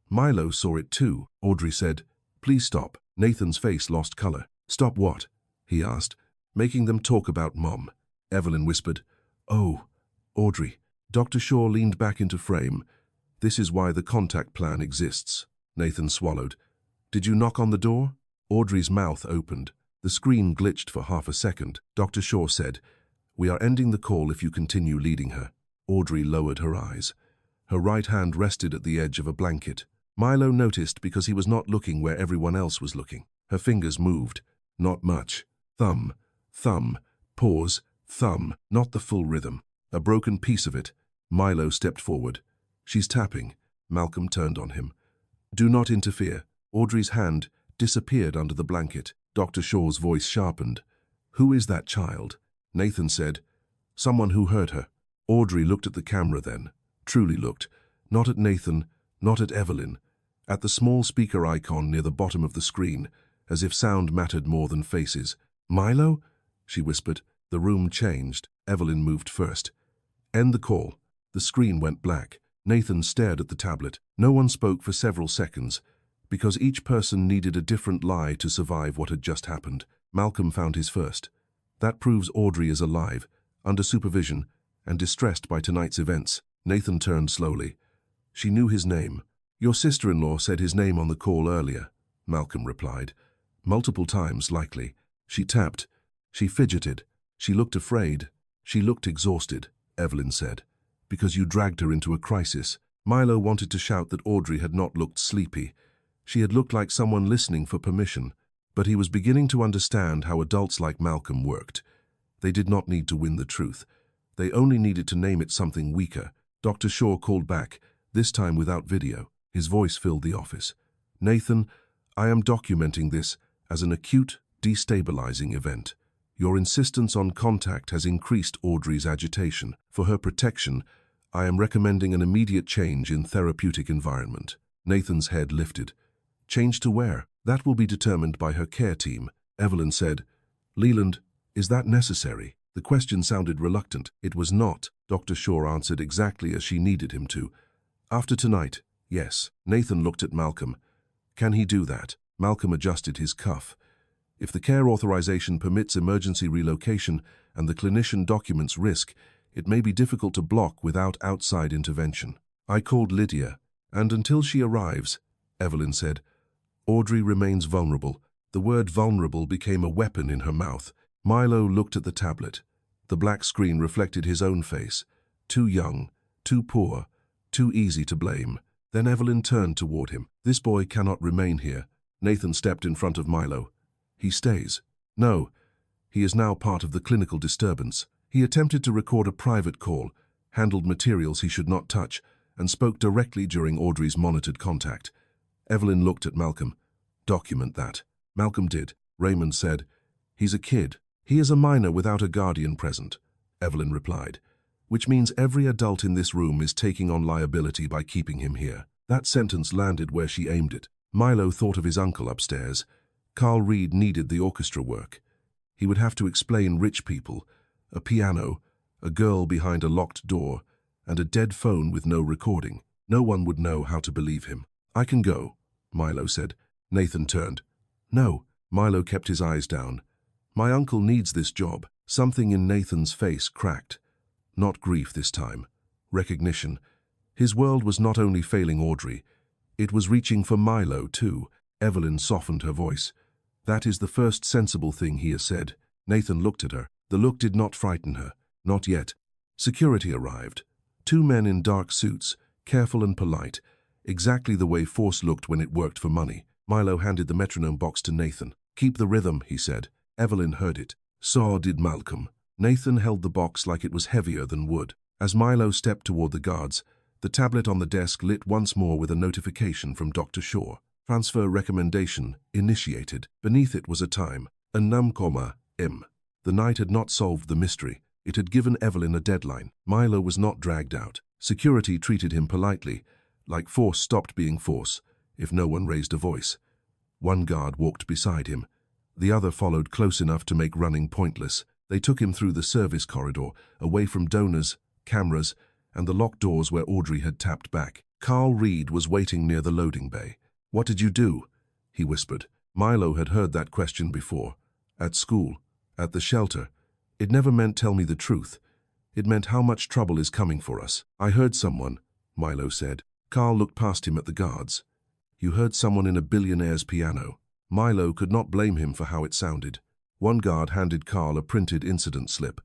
Milo saw it too. Audrey said, "Please stop." Nathan's face lost color. "Stop what?" he asked. "Making them talk about Mom." Evelyn whispered, "Oh, Audrey." Dr. Shaw leaned back into frame. "This is why the contact plan exists." Nathan swallowed. "Did you knock on the door?" Audrey's mouth opened. The screen glitched for half a second. Dr. Shaw said, "We are ending the call if you continue leading her." Audrey lowered her eyes. Her right hand rested at the edge of a blanket. Milo noticed because he was not looking where everyone else was looking. Her fingers moved. Not much. Thumb, thumb, pause, thumb, not the full rhythm. A broken piece of it. Milo stepped forward. "She's tapping." Malcolm turned on him. "Do not interfere." Audrey's hand disappeared under the blanket. Dr. Shaw's voice sharpened. "Who is that child?" Nathan said, "Someone who hurt her." Audrey looked at the camera then, truly looked, not at Nathan, not at Evelyn, at the small speaker icon near the bottom of the screen, as if sound mattered more than faces. "Milo?" she whispered. The room changed. Evelyn moved first. "End the call." The screen went black. Nathan stared at the tablet. No one spoke for several seconds, because each person needed a different lie to survive what had just happened. Malcolm found his first. "That proves Audrey is alive, under supervision, and distressed by tonight's events." Nathan turned slowly. "She knew his name." "Your sister-in-law said his name on the call earlier," Malcolm replied. "Multiple times, likely. She tapped. She fidgeted. She looked afraid. She looked exhausted," Evelyn said. "Because you dragged her into a crisis." Milo wanted to shout that Audrey had not looked sleepy. She had looked like someone listening for permission. But he was beginning to understand how adults like Malcolm worked. They did not need to win the truth. They only needed to name it something weaker. Dr. Shaw called back, this time without video. His voice filled the office. "Nathan, I am documenting this as an acute, destabilizing event. Your insistence on contact has increased Audrey's agitation. For her protection, I am recommending an immediate change in therapeutic environment." Nathan's head lifted. "Change to where?" "That will be determined by her care team," Evelyn said. "Leland, is that necessary?" The question sounded reluctant. It was not. Dr. Shaw answered exactly as she needed him to. "After tonight, yes." Nathan looked at Malcolm. "Can he do that?" Malcolm adjusted his cuff. "If the care authorization permits emergency relocation and the clinician documents risk, it may be difficult to block without outside intervention." "I called Lydia, and until she arrives," Evelyn said, "Audrey remains vulnerable." The word vulnerable became a weapon in her mouth. Milo looked at the tablet. The black screen reflected his own face. Too young, too poor, too easy to blame. Then Evelyn turned toward him. "This boy cannot remain here." Nathan stepped in front of Milo. "He stays." "No, he is now part of the clinical disturbance." He attempted to record a private call, handled materials he should not touch, and spoke directly during Audrey's monitored contact. Evelyn looked at Malcolm. "Document that." Malcolm did. Raymond said, "He's a kid. He is a minor without a guardian present," Evelyn replied, "which means every adult in this room is taking on liability by keeping him here." That sentence landed where she aimed it. Milo thought of his uncle upstairs. Carl Reed needed the orchestra work. He would have to explain rich people, a piano, a girl behind a locked door, and a dead phone with no recording. No one would know how to believe him. "I can go," Milo said. Nathan turned. "No." Milo kept his eyes down. "My uncle needs this job." Something in Nathan's face cracked. Not grief this time. Recognition. His world was not only failing Audrey, it was reaching for Milo too. Evelyn softened her voice. "That is the first sensible thing he has said." Nathan looked at her. The look did not frighten her. Not yet. Security arrived. 2 men in dark suits, careful and polite, exactly the way force looked when it worked for money. Milo handed the metronome box to Nathan. "Keep the rhythm," he said. Evelyn heard it. So did Malcolm. Nathan held the box like it was heavier than wood. As Milo stepped toward the guards, the tablet on the desk lit once more with a notification from Dr. Shaw. Transfer recommendation initiated. Beneath it was a time, a num, M. The night had not solved the mystery. It had given Evelyn a deadline. Milo was not dragged out. Security treated him politely, like force stopped being force, if no one raised a voice. One guard walked beside him. The other followed close enough to make running pointless. They took him through the service corridor, away from donors, cameras, and the locked doors where Audrey had tapped back. Carl Reed was waiting near the loading bay. "What did you do?" he whispered. Milo had heard that question before. At school, at the shelter. It never meant "tell me the truth." It meant "how much trouble is coming for us." "I heard someone," Milo said. Carl looked past him at the guards. "You heard someone in a Billionaire's piano." Milo could not blame him for how it sounded. One guard handed Carl a printed incident slip.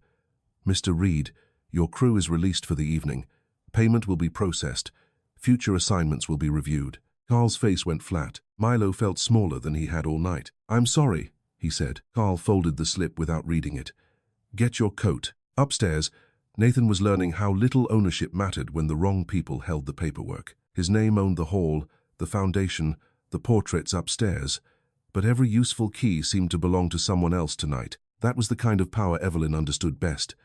"Mr. Reed, your crew is released for the evening. Payment will be processed. Future assignments will be reviewed." Carl's face went flat. Milo felt smaller than he had all night. "I'm sorry," he said. Carl folded the slip without reading it. "Get your coat." Upstairs, Nathan was learning how little ownership mattered when the wrong people held the paperwork. His name owned the hall, the foundation, the portraits upstairs. But every useful key seemed to belong to someone else tonight. That was the kind of power Evelyn understood best.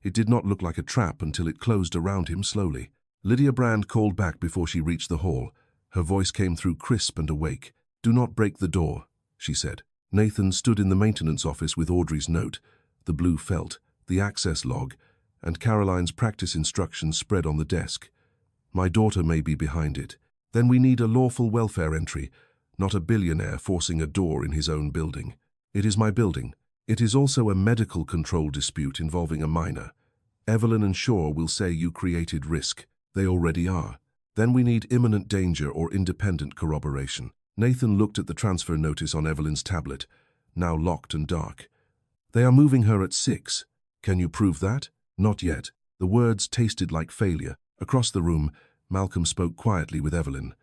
It did not look like a trap until it closed around him slowly. Lydia Brand called back before she reached the hall. Her voice came through crisp and awake. "Do not break the door," she said. Nathan stood in the maintenance office with Audrey's note, the blue felt, the access log, and Caroline's practice instructions spread on the desk. "My daughter may be behind it. Then we need a lawful welfare entry, not a billionaire forcing a door in his own building. It is my building. It is also a medical control dispute involving a minor. Evelyn and Shaw will say you created risk. They already are. Then we need imminent danger or independent corroboration." Nathan looked at the transfer notice on Evelyn's tablet, now locked and dark. "They are moving her at 6. Can you prove that?" "Not yet." The words tasted like failure. Across the room, Malcolm spoke quietly with Evelyn.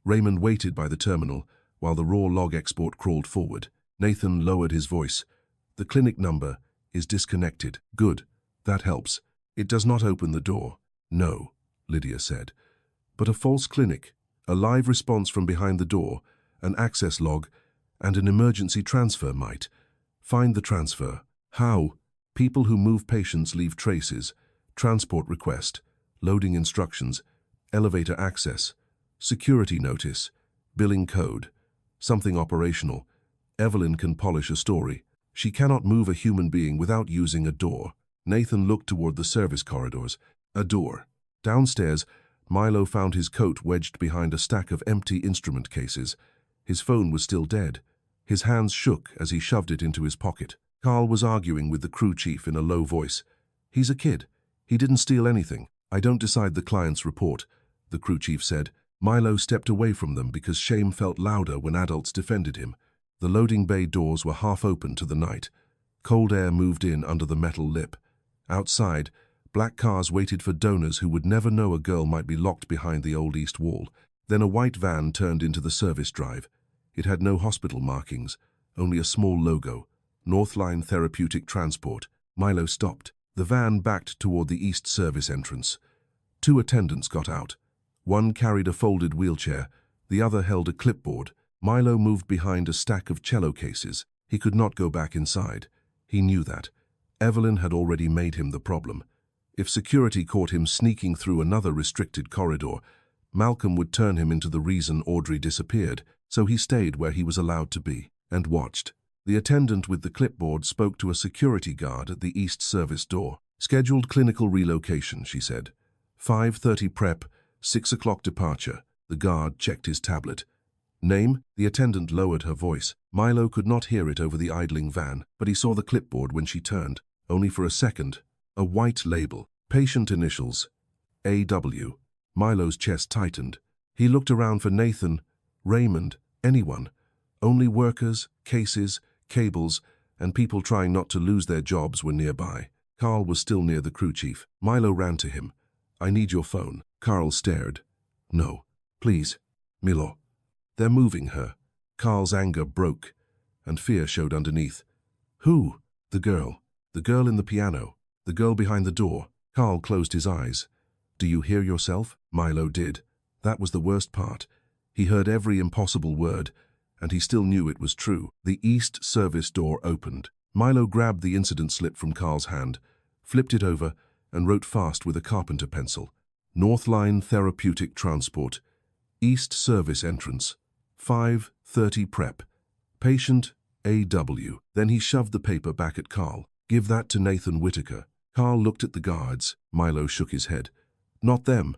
Raymond waited by the terminal, while the raw log export crawled forward. Nathan lowered his voice. "The clinic number is disconnected." "Good. That helps. It does not open the door." "No," Lydia said. "But a false clinic, a live response from behind the door, an access log, and an emergency transfer might." "Find the transfer." "How?" "People who move patients leave traces. Transport request, loading instructions, elevator access, security notice, billing code, something operational. Evelyn can polish a story. She cannot move a human being without using a door." Nathan looked toward the service corridors. A door. Downstairs, Milo found his coat wedged behind a stack of empty instrument cases. His phone was still dead. His hands shook as he shoved it into his pocket. Carl was arguing with the crew chief in a low voice. "He's a kid. He didn't steal anything." "I don't decide the client's report," the crew chief said. Milo stepped away from them because shame felt louder when adults defended him. The loading bay doors were half open to the night. Cold air moved in under the metal lip. Outside, black cars waited for donors who would never know a girl might be locked behind the old east wall. Then a white van turned into the service drive. It had no hospital markings, only a small logo, Northline Therapeutic Transport. Milo stopped. The van backed toward the east service entrance. 2 attendants got out. One carried a folded wheelchair, the other held a clipboard. Milo moved behind a stack of cello cases. He could not go back inside. He knew that. Evelyn had already made him the problem. If security caught him sneaking through another restricted corridor, Malcolm would turn him into the reason Audrey disappeared, so he stayed where he was allowed to be, and watched. The attendant with the clipboard spoke to a security guard at the east service door. "Scheduled clinical relocation," she said. 5:30 prep, 6 o'clock departure." The guard checked his tablet. "Name?" The attendant lowered her voice. Milo could not hear it over the idling van, but he saw the clipboard when she turned. Only for a second. A white label. Patient initials. A.W. Milo's chest tightened. He looked around for Nathan, Raymond, anyone. Only workers, cases, cables, and people trying not to lose their jobs were nearby. Carl was still near the crew chief. Milo ran to him. "I need your phone." Carl stared. "No, please, Milo." "They're moving her." Carl's anger broke, and fear showed underneath. "Who?" "The girl. The girl in the piano. The girl behind the door." Carl closed his eyes. "Do you hear yourself?" Milo did. That was the worst part. He heard every impossible word, and he still knew it was true. The east service door opened. Milo grabbed the incident slip from Carl's hand, flipped it over, and wrote fast with a carpenter pencil. "Northline Therapeutic Transport. East Service Entrance. 5:30 prep. Patient A.W." Then he shoved the paper back at Carl. "Give that to Nathan Whitaker." Carl looked at the guards. Milo shook his head. "Not them.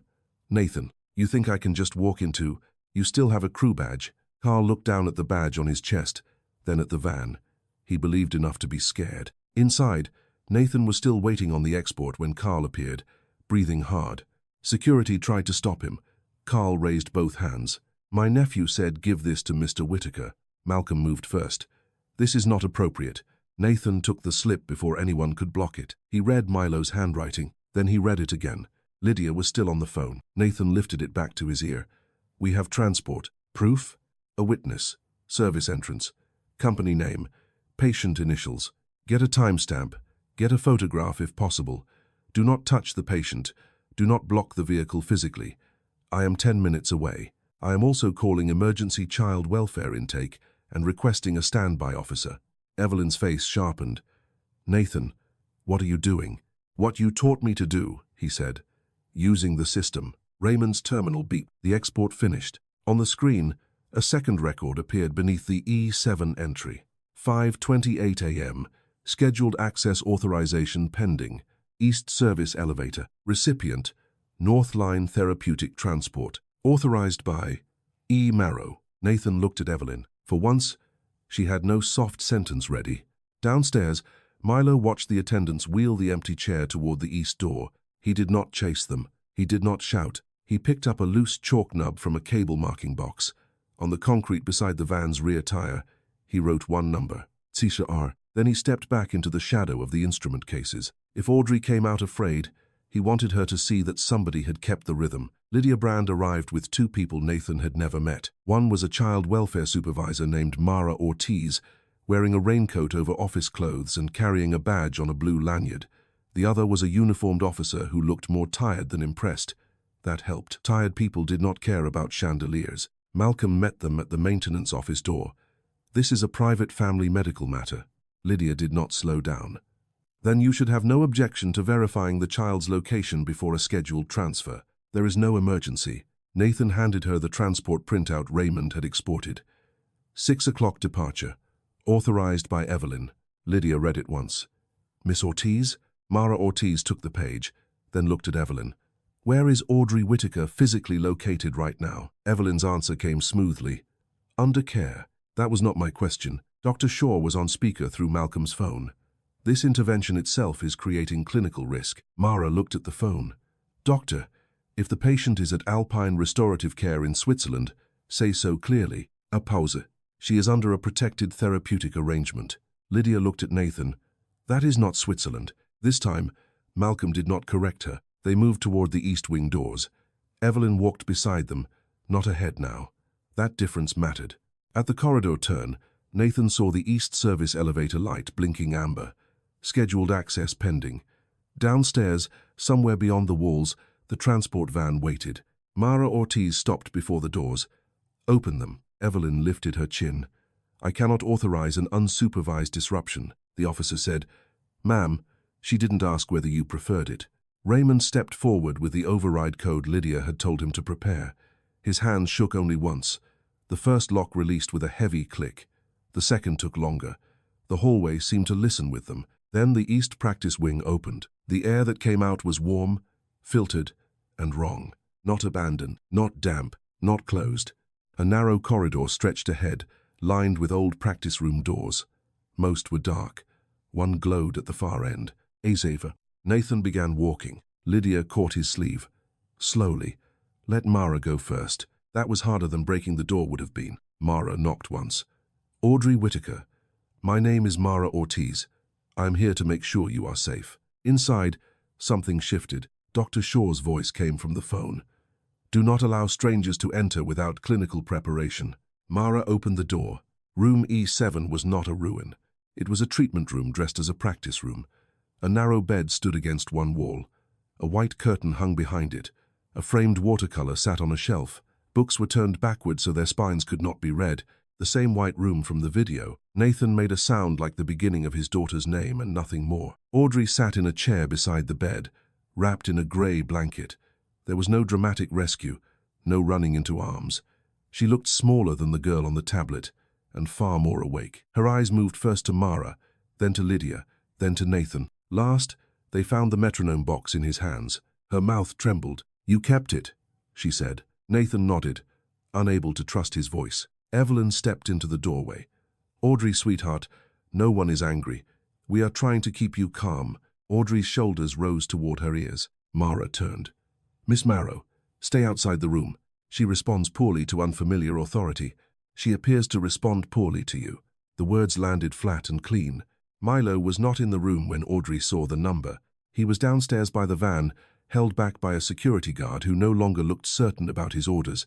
Nathan, you think I can just walk into... You still have a crew badge." Carl looked down at the badge on his chest, then at the van. He believed enough to be scared. Inside, Nathan was still waiting on the export when Carl appeared, breathing hard. Security tried to stop him. Carl raised both hands. "My nephew said give this to Mr. Whitaker." Malcolm moved first. "This is not appropriate." Nathan took the slip before anyone could block it. He read Milo's handwriting, then he read it again. Lydia was still on the phone. Nathan lifted it back to his ear. "We have transport. Proof? A witness. Service entrance. Company name. Patient initials. Get a timestamp. Get a photograph if possible. Do not touch the patient. Do not block the vehicle physically. I am 10 minutes away." I am also calling emergency child welfare intake and requesting a standby officer. Evelyn's face sharpened. Nathan, what are you doing? What you taught me to do, he said. Using the system. Raymond's terminal beeped. The export finished. On the screen, a second record appeared beneath the E7 entry. 5:28 a.m. Scheduled access authorization pending. East Service Elevator. Recipient, North Line Therapeutic Transport. Authorized by E. Marrow. Nathan looked at Evelyn. For once, she had no soft sentence ready. Downstairs, Milo watched the attendants wheel the empty chair toward the east door. He did not chase them. He did not shout. He picked up a loose chalk nub from a cable marking box. On the concrete beside the van's rear tire, he wrote one number, Tsisha R. Then he stepped back into the shadow of the instrument cases. If Audrey came out afraid, he wanted her to see that somebody had kept the rhythm. Lydia Brand arrived with two people Nathan had never met. One was a child welfare supervisor named Mara Ortiz, wearing a raincoat over office clothes and carrying a badge on a blue lanyard. The other was a uniformed officer who looked more tired than impressed. That helped. Tired people did not care about chandeliers. Malcolm met them at the maintenance office door. This is a private family medical matter. Lydia did not slow down. Then you should have no objection to verifying the child's location before a scheduled transfer. There is no emergency. Nathan handed her the transport printout Raymond had exported. 6 o'clock departure. Authorized by Evelyn. Lydia read it once. Miss Ortiz? Mara Ortiz took the page, then looked at Evelyn. Where is Audrey Whitaker physically located right now? Evelyn's answer came smoothly. Under care. That was not my question. Dr. Shaw was on speaker through Malcolm's phone. This intervention itself is creating clinical risk. Mara looked at the phone. Doctor, if the patient is at Alpine Restorative Care in Switzerland, say so clearly. A pause. She is under a protected therapeutic arrangement. Lydia looked at Nathan. That is not Switzerland. This time, Malcolm did not correct her. They moved toward the east wing doors. Evelyn walked beside them, not ahead now. That difference mattered. At the corridor turn, Nathan saw the east service elevator light blinking amber. Scheduled access pending. Downstairs, somewhere beyond the walls, the transport van waited. Mara Ortiz stopped before the doors. Open them. Evelyn lifted her chin. I cannot authorize an unsupervised disruption, the officer said. Ma'am, she didn't ask whether you preferred it. Raymond stepped forward with the override code Lydia had told him to prepare. His hands shook only once. The first lock released with a heavy click. The second took longer. The hallway seemed to listen with them. Then the east practice wing opened. The air that came out was warm, filtered, and wrong. Not abandoned, not damp, not closed. A narrow corridor stretched ahead, lined with old practice room doors. Most were dark. One glowed at the far end. Azeva. Nathan began walking. Lydia caught his sleeve. Slowly. Let Mara go first. That was harder than breaking the door would have been. Mara knocked once. Audrey Whitaker. My name is Mara Ortiz. I am here to make sure you are safe. Inside, something shifted. Dr. Shaw's voice came from the phone. Do not allow strangers to enter without clinical preparation. Mara opened the door. Room E7 was not a ruin. It was a treatment room dressed as a practice room. A narrow bed stood against one wall. A white curtain hung behind it. A framed watercolor sat on a shelf. Books were turned backward so their spines could not be read. The same white room from the video. Nathan made a sound like the beginning of his daughter's name and nothing more. Audrey sat in a chair beside the bed, wrapped in a gray blanket. There was no dramatic rescue, no running into arms. She looked smaller than the girl on the tablet, and far more awake. Her eyes moved first to Mara, then to Lydia, then to Nathan. Last, they found the metronome box in his hands. Her mouth trembled. You kept it, she said. Nathan nodded, unable to trust his voice. Evelyn stepped into the doorway. Audrey, sweetheart, no one is angry. We are trying to keep you calm. Audrey's shoulders rose toward her ears. Mara turned. Miss Marrow, stay outside the room. She responds poorly to unfamiliar authority. She appears to respond poorly to you. The words landed flat and clean. Milo was not in the room when Audrey saw the number. He was downstairs by the van, held back by a security guard who no longer looked certain about his orders.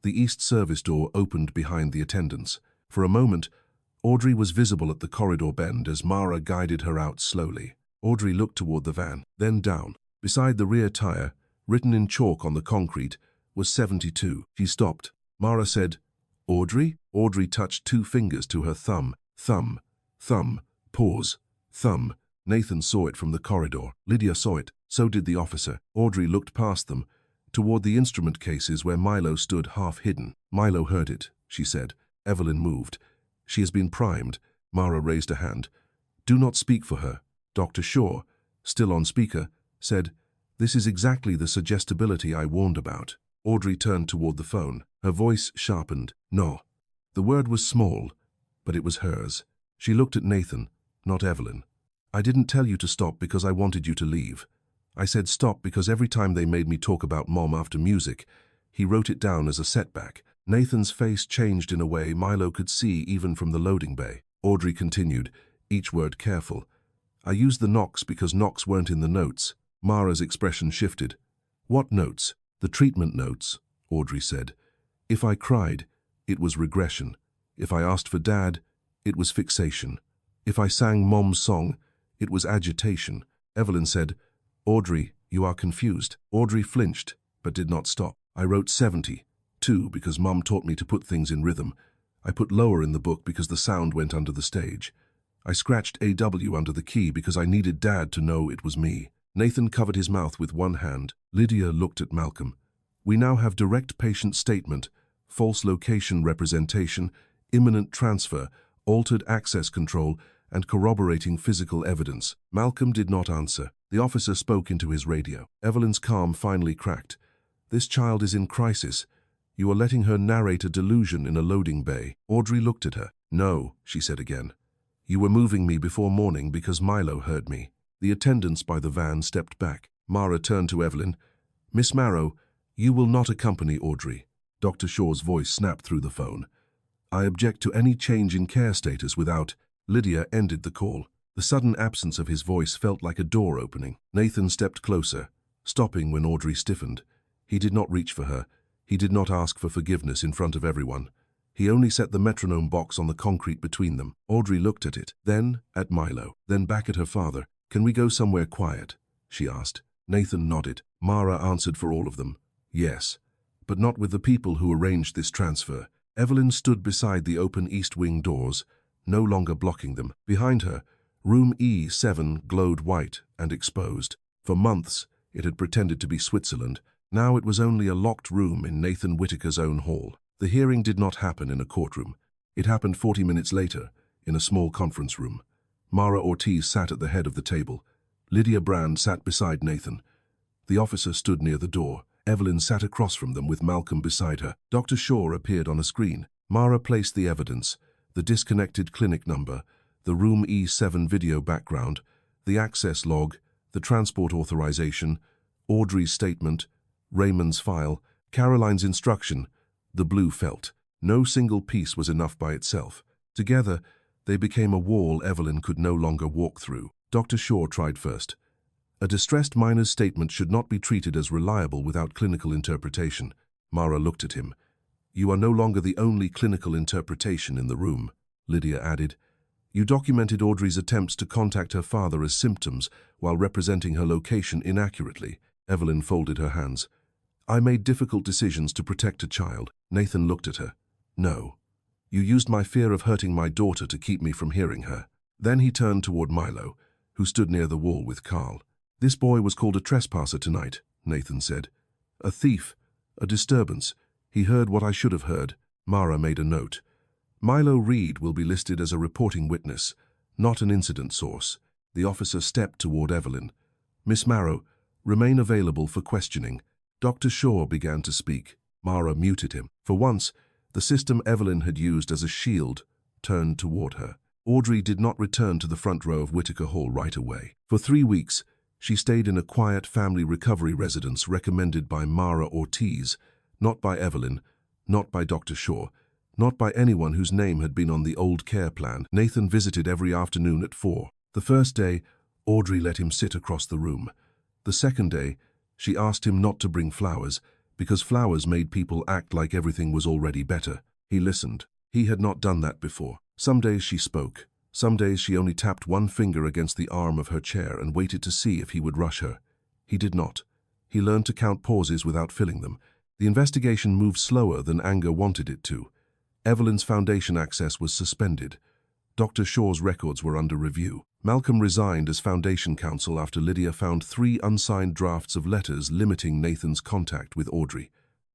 The east service door opened behind the attendants. For a moment, Audrey was visible at the corridor bend as Mara guided her out slowly. Audrey looked toward the van, then down. Beside the rear tire, written in chalk on the concrete, was 72. She stopped. Mara said, "Audrey?" Audrey touched 2 fingers to her thumb. Thumb. Thumb. Pause. Thumb. Nathan saw it from the corridor. Lydia saw it. So did the officer. Audrey looked past them, toward the instrument cases where Milo stood half hidden. "Milo heard it," she said. Evelyn moved. "She has been primed." Mara raised a hand. "Do not speak for her." Dr. Shaw, still on speaker, said, "This is exactly the suggestibility I warned about." Audrey turned toward the phone. Her voice sharpened. "No." The word was small, but it was hers. She looked at Nathan, not Evelyn. "I didn't tell you to stop because I wanted you to leave. I said stop because every time they made me talk about Mom after music, he wrote it down as a setback." Nathan's face changed in a way Milo could see even from the loading bay. Audrey continued, each word careful. "I used the knocks because knocks weren't in the notes." Mara's expression shifted. "What notes?" "The treatment notes," Audrey said. "If I cried, it was regression. If I asked for Dad, it was fixation. If I sang Mom's song, it was agitation." Evelyn said, "Audrey, you are confused." Audrey flinched, but did not stop. "I wrote 70, too, because Mom taught me to put things in rhythm. I put lower in the book because the sound went under the stage. I scratched AW under the key because I needed Dad to know it was me." Nathan covered his mouth with one hand. Lydia looked at Malcolm. "We now have direct patient statement, false location representation, imminent transfer, altered access control, and corroborating physical evidence." Malcolm did not answer. The officer spoke into his radio. Evelyn's calm finally cracked. "This child is in crisis. You are letting her narrate a delusion in a loading bay." Audrey looked at her. "No," she said again. "You were moving me before morning because Milo heard me." The attendants by the van stepped back. Mara turned to Evelyn. "Miss Marrow, you will not accompany Audrey." Dr. Shaw's voice snapped through the phone. "I object to any change in care status without—" Lydia ended the call. The sudden absence of his voice felt like a door opening. Nathan stepped closer, stopping when Audrey stiffened. He did not reach for her. He did not ask for forgiveness in front of everyone. He only set the metronome box on the concrete between them. Audrey looked at it, then at Milo, then back at her father. "Can we go somewhere quiet?" she asked. Nathan nodded. Mara answered for all of them. "Yes, but not with the people who arranged this transfer." Evelyn stood beside the open east wing doors, no longer blocking them. Behind her, room E7 glowed white and exposed. For months, it had pretended to be Switzerland. Now it was only a locked room in Nathan Whitaker's own hall. The hearing did not happen in a courtroom. It happened 40 minutes later, in a small conference room. Mara Ortiz sat at the head of the table. Lydia Brand sat beside Nathan. The officer stood near the door. Evelyn sat across from them with Malcolm beside her. Dr. Shaw appeared on a screen. Mara placed the evidence, the disconnected clinic number, the room E7 video background, the access log, the transport authorization, Audrey's statement, Raymond's file, Caroline's instruction, the blue felt. No single piece was enough by itself. Together, they became a wall Evelyn could no longer walk through. Dr. Shaw tried first. "A distressed minor's statement should not be treated as reliable without clinical interpretation." Mara looked at him. "You are no longer the only clinical interpretation in the room," Lydia added. "You documented Audrey's attempts to contact her father as symptoms while representing her location inaccurately." Evelyn folded her hands. "I made difficult decisions to protect a child." Nathan looked at her. "No. You used my fear of hurting my daughter to keep me from hearing her." Then he turned toward Milo, who stood near the wall with Carl. "This boy was called a trespasser tonight," Nathan said. "A thief, a disturbance. He heard what I should have heard." Mara made a note. "Milo Reed will be listed as a reporting witness, not an incident source." The officer stepped toward Evelyn. "Miss Marrow, remain available for questioning." Dr. Shaw began to speak. Mara muted him. For once, the system Evelyn had used as a shield turned toward her. Audrey did not return to the front row of Whitaker Hall right away. For 3 weeks, she stayed in a quiet family recovery residence recommended by Mara Ortiz, not by Evelyn, not by Dr. Shaw, not by anyone whose name had been on the old care plan. Nathan visited every afternoon at 4. The first day, Audrey let him sit across the room. The second day, she asked him not to bring flowers, because flowers made people act like everything was already better. He listened. He had not done that before. Some days she spoke. Some days she only tapped one finger against the arm of her chair and waited to see if he would rush her. He did not. He learned to count pauses without filling them. The investigation moved slower than anger wanted it to. Evelyn's foundation access was suspended. Dr. Shaw's records were under review. Malcolm resigned as foundation counsel after Lydia found 3 unsigned drafts of letters limiting Nathan's contact with Audrey.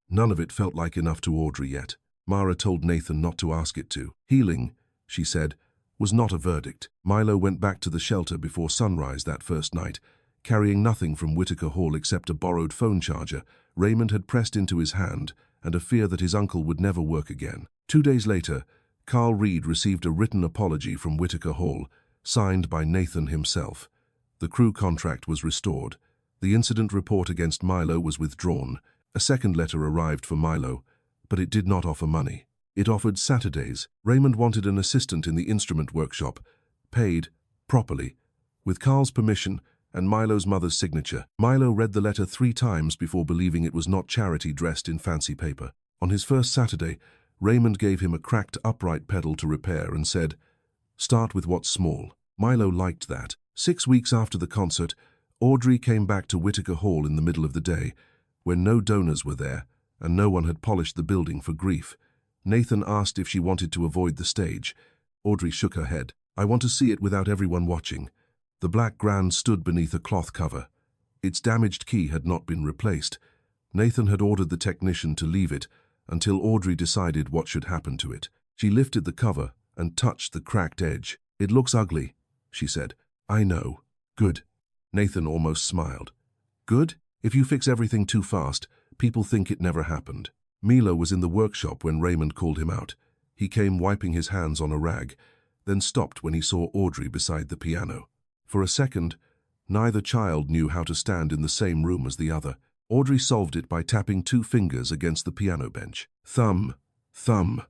None of it felt like enough to Audrey yet. Mara told Nathan not to ask it to. Healing, she said, was not a verdict. Milo went back to the shelter before sunrise that first night, carrying nothing from Whitaker Hall except a borrowed phone charger Raymond had pressed into his hand and a fear that his uncle would never work again. 2 days later, Carl Reed received a written apology from Whitaker Hall, signed by Nathan himself. The crew contract was restored. The incident report against Milo was withdrawn. A second letter arrived for Milo, but it did not offer money. It offered Saturdays. Raymond wanted an assistant in the instrument workshop, paid, properly, with Carl's permission and Milo's mother's signature. Milo read the letter 3 times before believing it was not charity dressed in fancy paper. On his first Saturday, Raymond gave him a cracked upright pedal to repair and said, "Start with what's small." Milo liked that. 6 weeks after the concert, Audrey came back to Whitaker Hall in the middle of the day, when no donors were there and no one had polished the building for grief. Nathan asked if she wanted to avoid the stage. Audrey shook her head. "I want to see it without everyone watching." The black Grand stood beneath a cloth cover. Its damaged key had not been replaced. Nathan had ordered the technician to leave it until Audrey decided what should happen to it. She lifted the cover and touched the cracked edge. "It looks ugly," she said. "I know." "Good." Nathan almost smiled. "Good? If you fix everything too fast, people think it never happened." Milo was in the workshop when Raymond called him out. He came wiping his hands on a rag, then stopped when he saw Audrey beside the piano. For a second, neither child knew how to stand in the same room as the other. Audrey solved it by tapping 2 fingers against the piano bench. Thumb, thumb,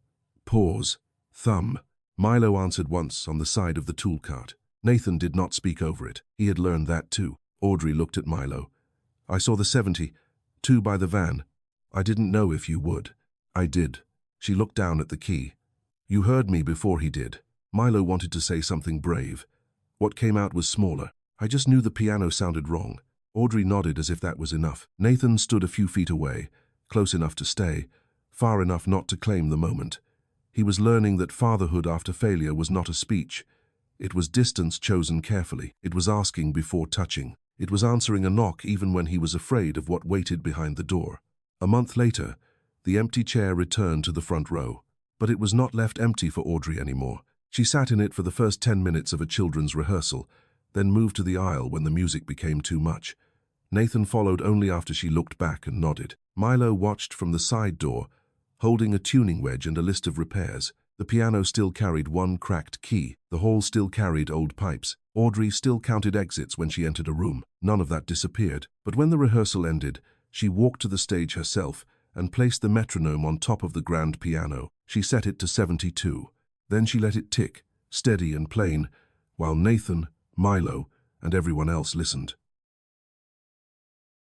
pause, thumb. Milo answered once on the side of the tool cart. Nathan did not speak over it. He had learned that too. Audrey looked at Milo. "I saw the 72 by the van. I didn't know if you would." "I did." She looked down at the key. "You heard me before he did." Milo wanted to say something brave. What came out was smaller. "I just knew the piano sounded wrong." Audrey nodded as if that was enough. Nathan stood a few feet away, close enough to stay, far enough not to claim the moment. He was learning that fatherhood after failure was not a speech. It was distance chosen carefully. It was asking before touching. It was answering a knock even when he was afraid of what waited behind the door. A month later, the empty chair returned to the front row. But it was not left empty for Audrey anymore. She sat in it for the first 10 minutes of a children's rehearsal, then moved to the aisle when the music became too much. Nathan followed only after she looked back and nodded. Milo watched from the side door, holding a tuning wedge and a list of repairs. The piano still carried 1 cracked key. The hall still carried old pipes. Audrey still counted exits when she entered a room. None of that disappeared. But when the rehearsal ended, she walked to the stage herself and placed the metronome on top of the grand piano. She set it to 72. Then she let it tick, steady and plain, while Nathan, Milo, and everyone else listened.